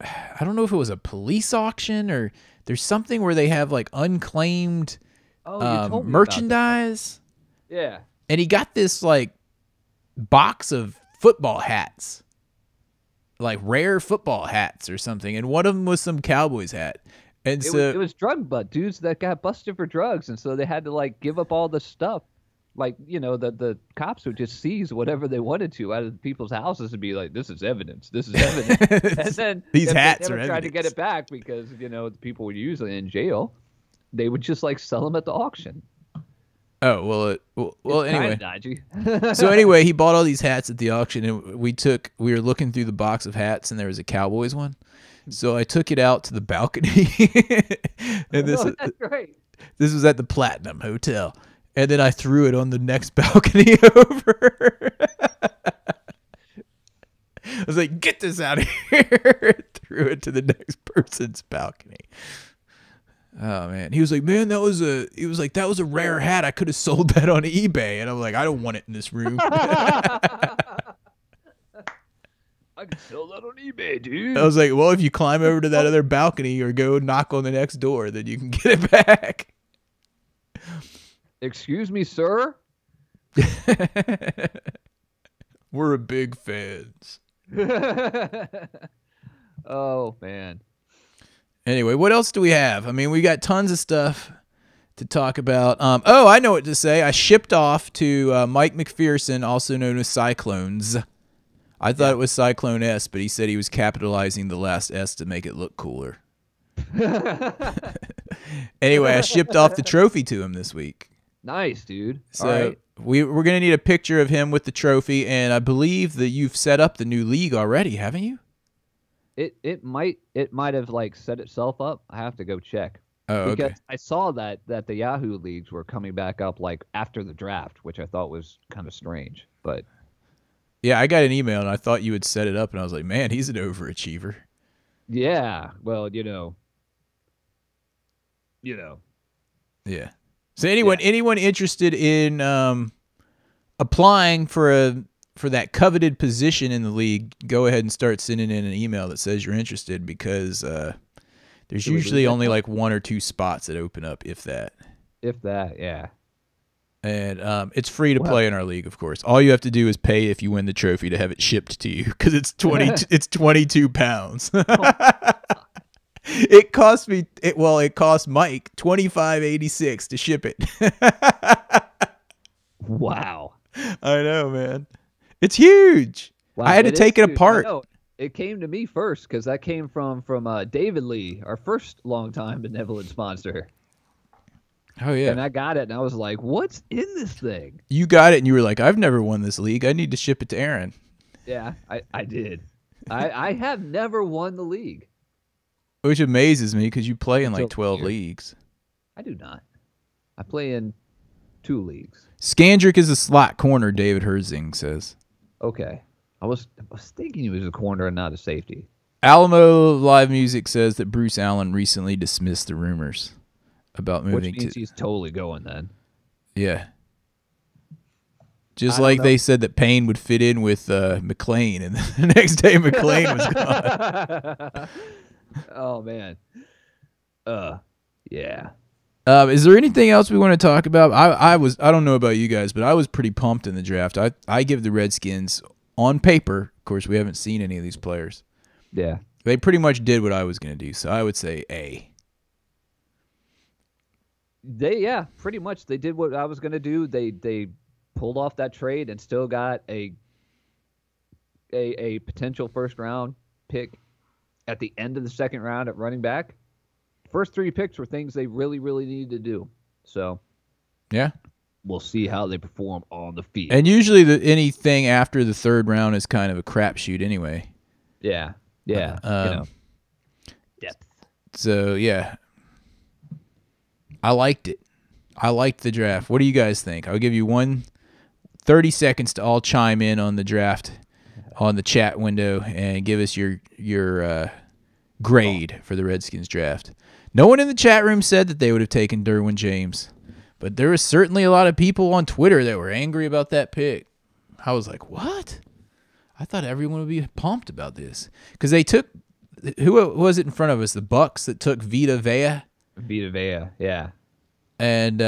I don't know if it was a police auction or there's something where they have like unclaimed merchandise. Yeah. And he got this like box of football hats, like rare football hats or something. And one of them was some Cowboys hat. And It was drug dudes that got busted for drugs, and so they had to like give up all the stuff. Like, you know, the cops would just seize whatever they wanted to out of people's houses and be like, "This is evidence. This is evidence." And then these if hats they are ever tried to get evidence. it back because the people were usually in jail, they would just like sell them at the auction. Oh well. It's Anyway, kinda dodgy. so anyway, he bought all these hats at the auction, and we were looking through the box of hats, and there was a Cowboys one. So I took it out to the balcony, and Oh, that's right. this was at the Platinum Hotel, and then I threw it on the next balcony over. I was like, "Get this out of here!" Threw it to the next person's balcony. Oh man, he was like, man, that was a rare hat. I could have sold that on eBay, and I'm like, I don't want it in this room. I can sell that on eBay, dude. I was like, well, if you climb over to that other balcony or go knock on the next door, then you can get it back. Excuse me, sir? We're a big fans. Oh, man. Anyway, what else do we have? I mean, we got tons of stuff to talk about. Oh, I know what to say. I shipped off to Mike McPherson, also known as Cyclones. I thought it was Cyclone S, but he said he was capitalizing the last S to make it look cooler. Anyway, I shipped off the trophy to him this week. Nice, dude. So all right. we're going to need a picture of him with the trophy, and I believe that you've set up the new league already, haven't you? It might have like set itself up. I have to go check. Oh, because okay. I saw that the Yahoo leagues were coming back up like after the draft, which I thought was kind of strange. But Yeah, I got an email, and I thought you had set it up, and I was like, man, he's an overachiever. yeah, well, you know. Yeah. So anyone interested in applying for that coveted position in the league, go ahead and start sending in an email that says you're interested, because there's usually only like 1 or 2 spots that open up, if that. If that, yeah. And it's free to play in our league, of course. All you have to do is pay if you win the trophy to have it shipped to you, because it's 22 pounds. It cost me it cost Mike $25.86 to ship it. Wow. I know, man. It's huge. Wow, I had to take it huge. apart. I know. It came to me first because that came from David Lee, our first longtime benevolent sponsor. Oh yeah. And I got it, and I was like, "What's in this thing?" You got it, and you were like, "I've never won this league. I need to ship it to Aaron." Yeah, I did. I have never won the league. Which amazes me, because you play in like Until 12 here. leagues. I do not. I play in 2 leagues. Skandrick is a slot corner, David Herzing says. Okay. I was thinking he was a corner and not a safety. Alamo Live Music says that Bruce Allen recently dismissed the rumors about moving Which means to. he's totally going then. Yeah. Just I like don't they know. said that Payne would fit in with McLean, and the next day McLean was gone. Oh man. Yeah. Is there anything else we want to talk about? I don't know about you guys, but I was pretty pumped in the draft. I give the Redskins, on paper, of course we haven't seen any of these players, Yeah. they pretty much did what I was going to do, so I would say A. Pretty much they did what I was gonna do. They pulled off that trade and still got a potential first round pick at the end of the second round at running back. First 3 picks were things they really, really needed to do. So Yeah. we'll see how they perform on the field. And usually anything after the 3rd round is kind of a crapshoot anyway. Yeah. Depth. So, yeah. I liked it. I liked the draft. What do you guys think? I'll give you 30 seconds to all chime in on the draft on the chat window and give us your grade for the Redskins draft. No one in the chat room said that they would have taken Derwin James, but there was certainly a lot of people on Twitter that were angry about that pick. I was like, what? I thought everyone would be pumped about this, because they took, who was it in front of us? The Bucks that took Vita Vea. Vita Vea, yeah. And,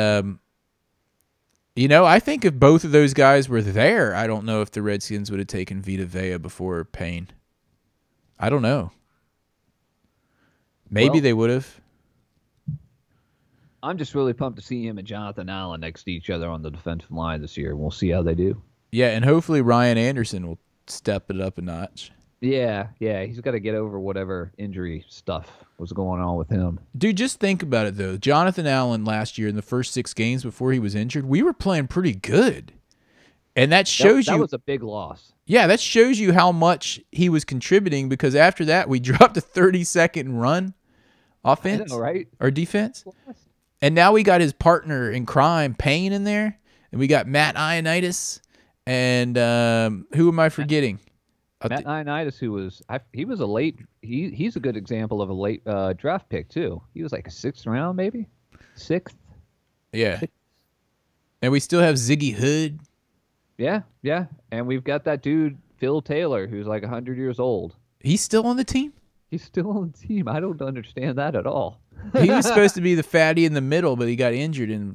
I think if both of those guys were there, I don't know if the Redskins would have taken Vita Vea before Payne. I don't know. Maybe they would have. I'm just really pumped to see him and Jonathan Allen next to each other on the defensive line this year. We'll see how they do. Yeah, and hopefully Ryan Anderson will step it up a notch. Yeah. He's got to get over whatever injury stuff was going on with him. Dude, just think about it, though. Jonathan Allen last year in the first 6 games before he was injured, we were playing pretty good. And that shows that you... was a big loss. Yeah, that shows you how much he was contributing, because after that, we dropped a 30-second run offense. I know, right? Or defense. And now we got his partner in crime, Payne, in there. And we got Matt Ioannidis. And who am I forgetting? Matt Ioannidis, he was a late. He's a good example of a late draft pick too. He was like a 6th round, maybe 6th. Yeah. And we still have Ziggy Hood. Yeah, yeah, and we've got that dude Phil Taylor, who's like 100 years old. He's still on the team? He's still on the team. I don't understand that at all. He was supposed to be the fatty in the middle, but he got injured in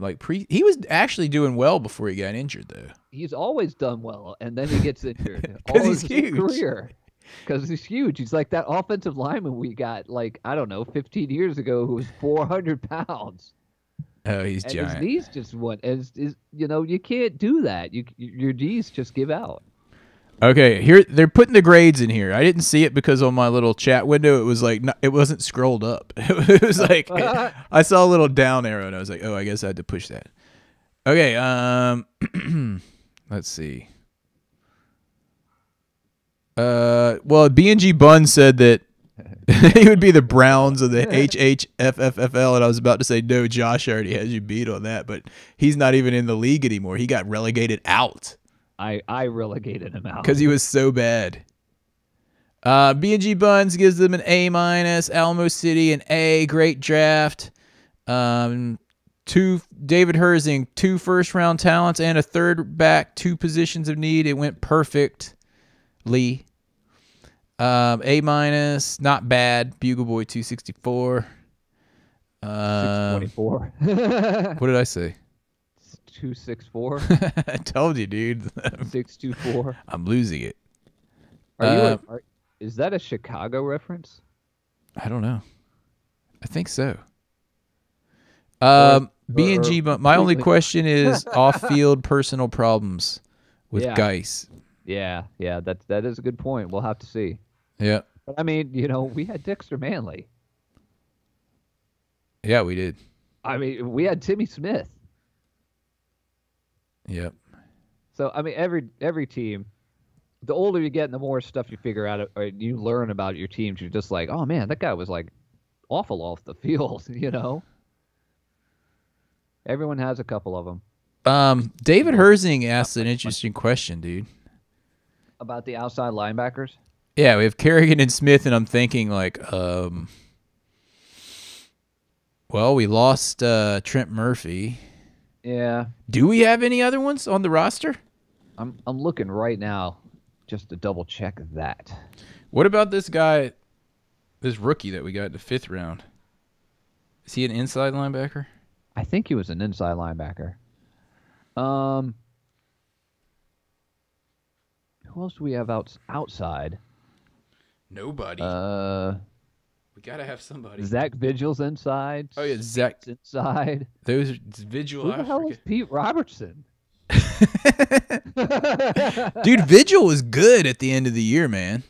He was actually doing well before he got injured, though. He's always done well, and then he gets injured. Because he's huge. Career. Because he's huge. He's like that offensive lineman we got, like, I don't know, 15 years ago who was 400 pounds. Oh, he's and giant. His knees just went. You can't do that. Your knees just give out. Okay, here they're putting the grades in here. I didn't see it because on my little chat window it was like it wasn't scrolled up. It was like I saw a little down arrow and I was like, oh, I guess I had to push that. Okay, let's see. Well, B&G Bun said that he would be the Browns of the HHFFFL, and I was about to say no. Josh already has you beat on that, but he's not even in the league anymore. He got relegated out. I relegated him out because he was so bad. B&G Buns gives them an A-. Alamo City an A. Great draft. 2 David Herzing, 2 first-round talents and a third back, 2 positions of need. It went perfectly. A-, not bad. Bugle Boy 264. 624. What did I say? 264. I told you, dude. 624. I'm losing it. Is that a Chicago reference? I don't know. I think so. B&G, my only question is off-field personal problems with Geis. Yeah, that is a good point. We'll have to see. Yeah. But I mean, we had Dexter Manley. Yeah, we did. I mean, we had Timmy Smith. Yep. So I mean, every team, the older you get, and the more stuff you figure out, or you learn about your teams, you're just like, oh man, that guy was like awful off the field. Everyone has a couple of them. David Herzing asked an interesting question, dude. About the outside linebackers? Yeah, we have Kerrigan and Smith, and I'm thinking like, well, we lost Trent Murphy. Yeah. Do we have any other ones on the roster? I'm looking right now just to double check that. What about this guy, this rookie that we got in the 5th round? Is he an inside linebacker? I think he was an inside linebacker. Who else do we have outside? Nobody. We gotta have somebody. Zach Vigil's inside. Oh yeah, Zach's inside. Those are Vigil. Who the hell is Pete Robertson? Dude, Vigil was good at the end of the year, man.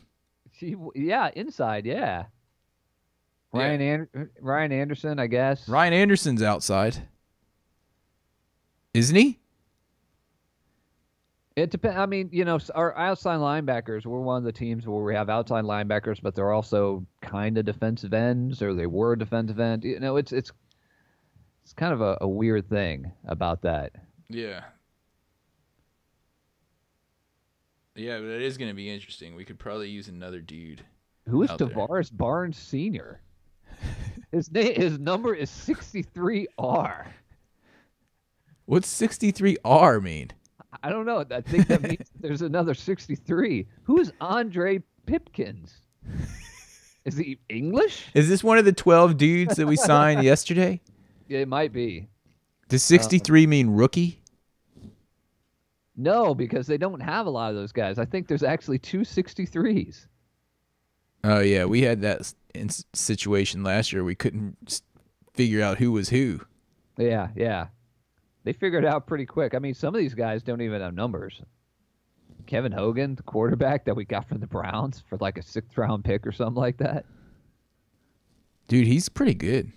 Inside, yeah. Ryan Anderson, I guess. Ryan Anderson's outside, isn't he? It depends. I mean, our outside linebackers, we're one of the teams where we have outside linebackers, but they're also kind of defensive ends, or they were defensive end. It's kind of a weird thing about that. Yeah. Yeah, but it is going to be interesting. We could probably use another dude. Who is Tavares Barnes Sr.? His number is 63R. What's 63R mean? I don't know. I think that means there's another 63. Who is Andre Pipkins? Is he English? Is this one of the 12 dudes that we signed yesterday? Yeah, it might be. Does 63 mean rookie? No, because they don't have a lot of those guys. I think there's actually 2 63s. Oh, yeah. We had that situation last year. We couldn't figure out who was who. Yeah. They figured it out pretty quick. I mean, some of these guys don't even have numbers. Kevin Hogan, the quarterback that we got from the Browns for like a 6th round pick or something like that. Dude, he's pretty good.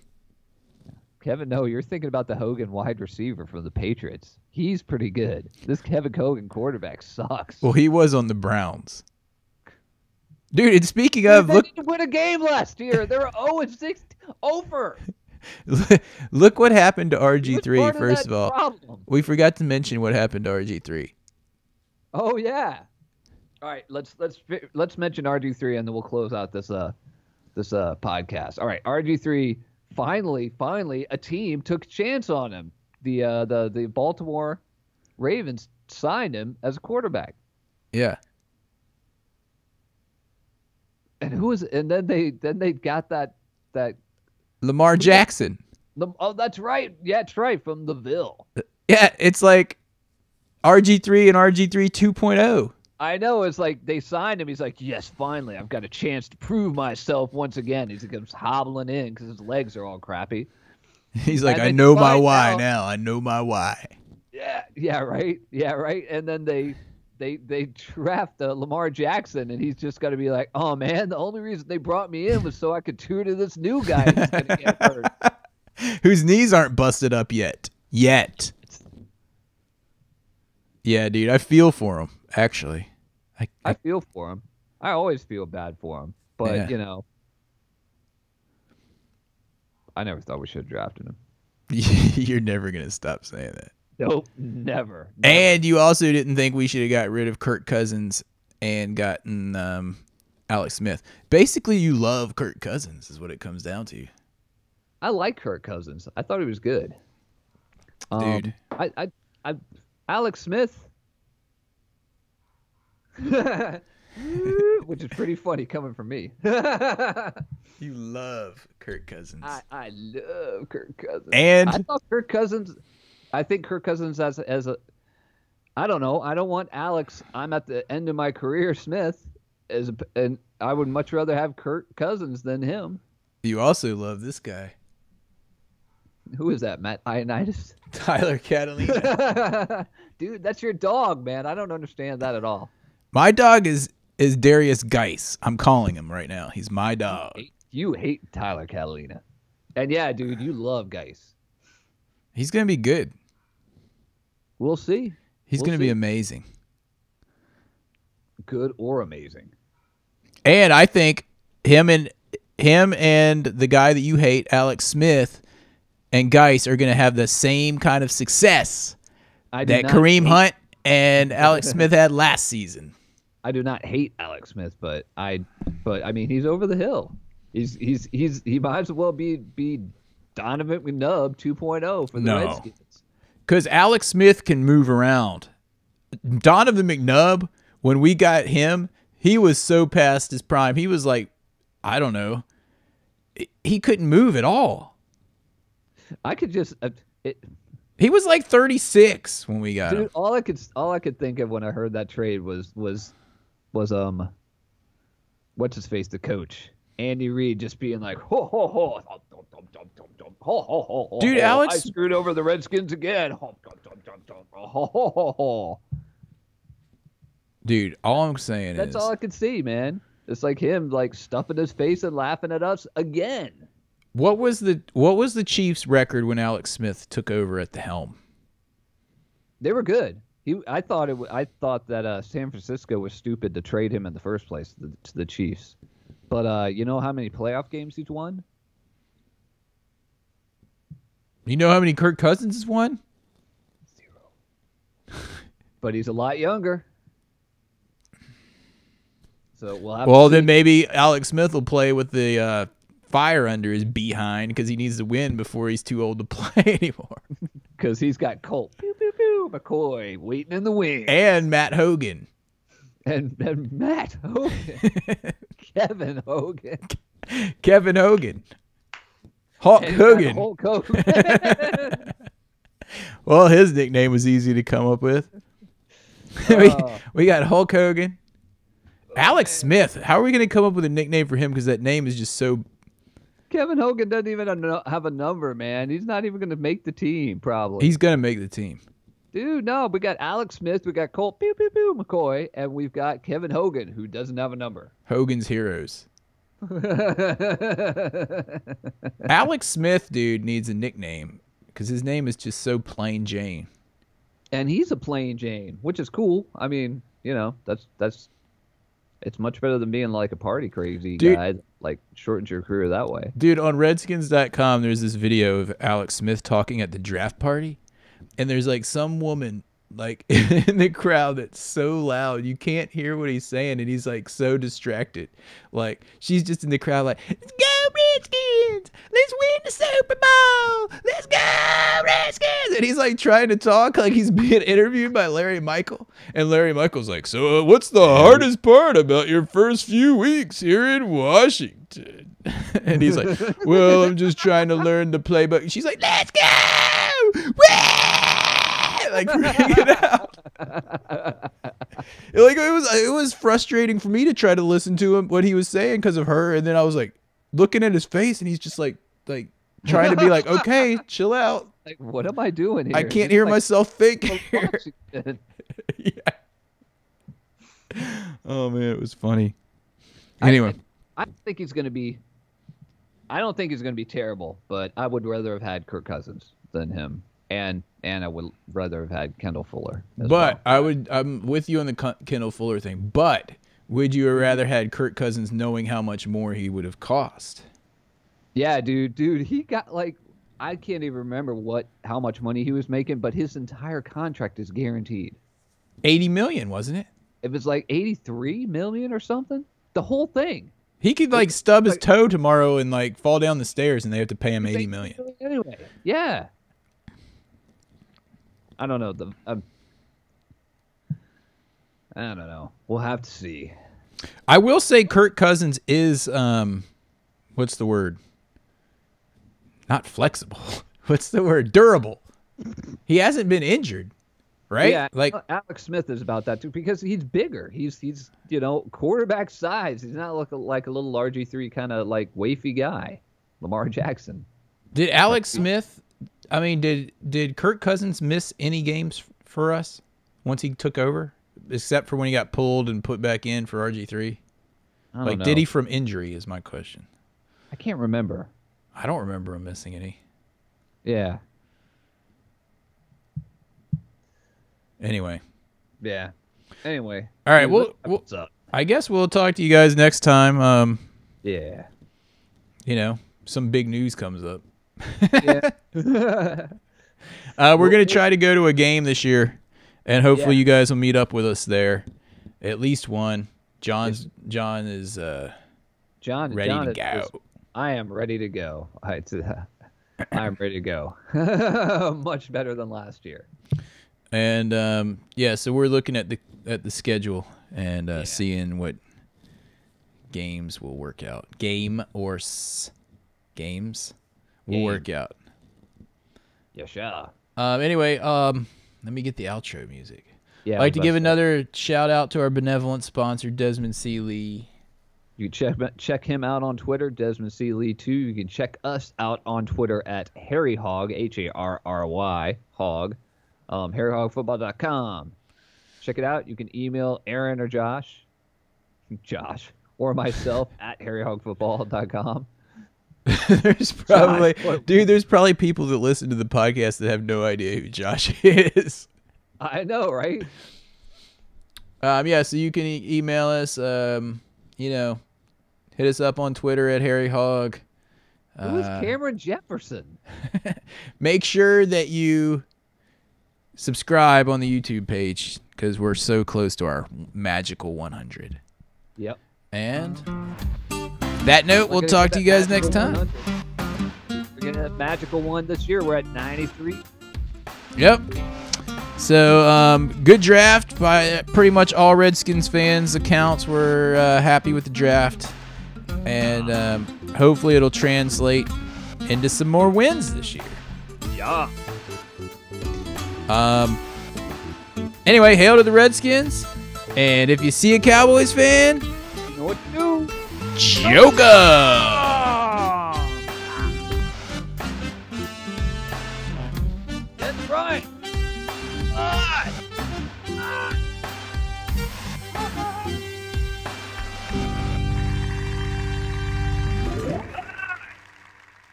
Kevin, no, you're thinking about the Hogan wide receiver from the Patriots. He's pretty good. This Kevin Hogan quarterback sucks. Well, he was on the Browns. Dude, and speaking of... They didn't win a game last year. They were 0-6 over. Look what happened to RG3, first of all. Problem. We forgot to mention what happened to RG3. Oh, yeah. All right, let's mention RG3 and then we'll close out this podcast. All right, RG3 finally a team took a chance on him. The Baltimore Ravens signed him as a quarterback. Yeah. And then they got that Lamar Jackson. oh, that's right. Yeah, that's right, from the Ville. Yeah, it's like RG3 and RG3 2.0. I know, it's like they signed him. He's like, yes, finally, I've got a chance to prove myself once again. He comes hobbling in because his legs are all crappy. He's like, And I then know you my find why out- now. I know my why. Yeah, right. And then they draft Lamar Jackson, and he's just got to be like, oh man, the only reason they brought me in was so I could tutor this new guy who's gonna get hurt. Whose knees aren't busted up yet. Yeah, dude, I feel for him, actually. I feel for him. I always feel bad for him, but Yeah. I never thought we should have drafted him. You're never going to stop saying that. Nope, never. And you also didn't think we should have got rid of Kirk Cousins and gotten Alex Smith. Basically, you love Kirk Cousins is what it comes down to. I like Kirk Cousins. I thought he was good. Dude. I Alex Smith, which is pretty funny coming from me. You love Kirk Cousins. I love Kirk Cousins. And I thought Kirk Cousins. I think Kirk Cousins as a. I don't know. I don't want Alex. I'm at the end of my career. Smith and I would much rather have Kirk Cousins than him. you also love this guy, Who is that? Matt Ioannidis? Tyler Catalina. Dude, that's your dog, man. I don't understand that at all. My dog is Darius Geis. I'm calling him right now. He's my dog. You hate Tyler Catalina. And yeah, dude, you love Geis. He's going to be good. We'll see. He's We'll going to be see. amazing. Good or amazing. And I think him and the guy that you hate, Alex Smith, and Geis are going to have the same kind of success I do that not Kareem hate- Hunt and Alex Smith had last season. I do not hate Alex Smith, but I mean he's over the hill. He might as well be Donovan McNubb 2.0 for the No. Redskins. Because Alex Smith can move around. Donovan McNubb, when we got him, he was so past his prime. He was like, I don't know. He couldn't move at all. I could just He was like 36 when we got him. dude, all I could think of when I heard that trade was what's his face, the coach, Andy Reid, just being like ho ho ho ho ho ho ho. Dude, Alex- I screwed over the Redskins again. Ho ho ho ho ho. Dude, all I'm saying That's is all I could see, man. It's like him like stuffing his face and laughing at us again. what was the Chiefs' record when Alex Smith took over at the helm? They were good. I thought that San Francisco was stupid to trade him in the first place to the Chiefs. But you know how many playoff games he's won? You know how many Kirk Cousins has won? But he's a lot younger. So we'll have to Well, see. then maybe Alex Smith will play with the fire under his behind because he needs to win before he's too old to play anymore. Because he's got Colt pew, pew, pew, McCoy waiting in the wings. And Matt Hogan. And Matt Hogan. Kevin Hogan. Kevin Hogan. Hulk And Hogan. Hulk Hogan. Well, his nickname was easy to come up with. we got Hulk Hogan. Alex Smith. How are we going to come up with a nickname for him? Because that name is just so. Kevin Hogan doesn't even have a number, man. He's not even going to make the team, probably. He's going to make the team. Dude, no. We got Alex Smith. We got Colt pew, pew, pew, McCoy. And we've got Kevin Hogan, who doesn't have a number. Hogan's Heroes. Alex Smith, dude, needs a nickname because his name is just so plain Jane. And he's a plain Jane, which is cool. I mean, you know, that's it's much better than being like a party crazy Dude. guy that, like, shortens your career that way. Dude, on Redskins.com, there's this video of Alex Smith talking at the draft party. And there's like some woman like in the crowd that's so loud you can't hear what he's saying, and he's like so distracted. Like she's just in the crowd like, let's go Redskins, let's win the Super Bowl, let's go Redskins, and he's like trying to talk like he's being interviewed by Larry Michael, and Larry Michael's like, so what's the hardest part about your first few weeks here in Washington? And he's like, well, I'm just trying to learn the playbook. She's like, let's go! Woo! Like, bring it out. Like, it was frustrating for me to try to listen to him, what he was saying because of her. And then I was like looking at his face, and he's just like trying to be like, okay, chill out. Like, what am I doing here? I can't hear myself think here. Yeah. Oh, man, it was funny. Anyway. I think he's going to be... I don't think he's going to be terrible, but I would rather have had Kirk Cousins than him, and I would rather have had Kendall Fuller. But well. I'm with you on the Kendall Fuller thing. But would you have rather had Kirk Cousins knowing how much more he would have cost? Yeah, dude, he got like I can't even remember how much money he was making, but his entire contract is guaranteed. $80 million, wasn't it? It was like $83 million or something. The whole thing. He could like stub his toe tomorrow and like fall down the stairs, and they have to pay him $80 million. Anyway, yeah. I don't know. I don't know. We'll have to see. I will say Kirk Cousins is what's the word? Not flexible. What's the word? Durable. He hasn't been injured, right? Yeah, like Alex Smith is about that too because he's bigger. He's quarterback size. He's not like a little RG3 kind of like wafy guy. Lamar Jackson. Did Alex Smith? I mean, did Kirk Cousins miss any games for us once he took over, except for when he got pulled and put back in for RG3? I don't know. Did he from injury? Is my question. I can't remember. I don't remember him missing any. Yeah. Anyway. Yeah. Anyway. All right. Well, what's up? I guess we'll talk to you guys next time. Yeah. Some big news comes up. Yeah. We're going to try to go to a game this year, and hopefully you guys will meet up with us there. At least one. John is ready to go. I am ready to go. I'm ready to go. Much better than last year. And so we're looking at the schedule and seeing what games will work out. Games will work out. Yeah, sure. Anyway, let me get the outro music. Yeah, I'd like to give another shout out to our benevolent sponsor, Desmond C. Lee. You can check him out on Twitter, Desmond C. Lee 2. You can check us out on Twitter at Harry Hog, Harry, Hog, HarryHogFootball.com. Check it out. You can email Aaron or Josh, or myself at HarryHogFootball.com. There's probably people that listen to the podcast that have no idea who Josh is. I know, right? So you can email us, hit us up on Twitter at Harry Hog. Who is Cameron Jefferson? Make sure that you subscribe on the YouTube page because we're so close to our magical 100. Yep. And that note, we'll talk to you guys next time. We're getting that magical one this year. We're at 93. Yep. So, good draft by pretty much all Redskins fans' accounts. We're happy with the draft. And hopefully it'll translate into some more wins this year. Yeah. Anyway, hail to the Redskins. And if you see a Cowboys fan, you know what to do. Joke 'em! That's right.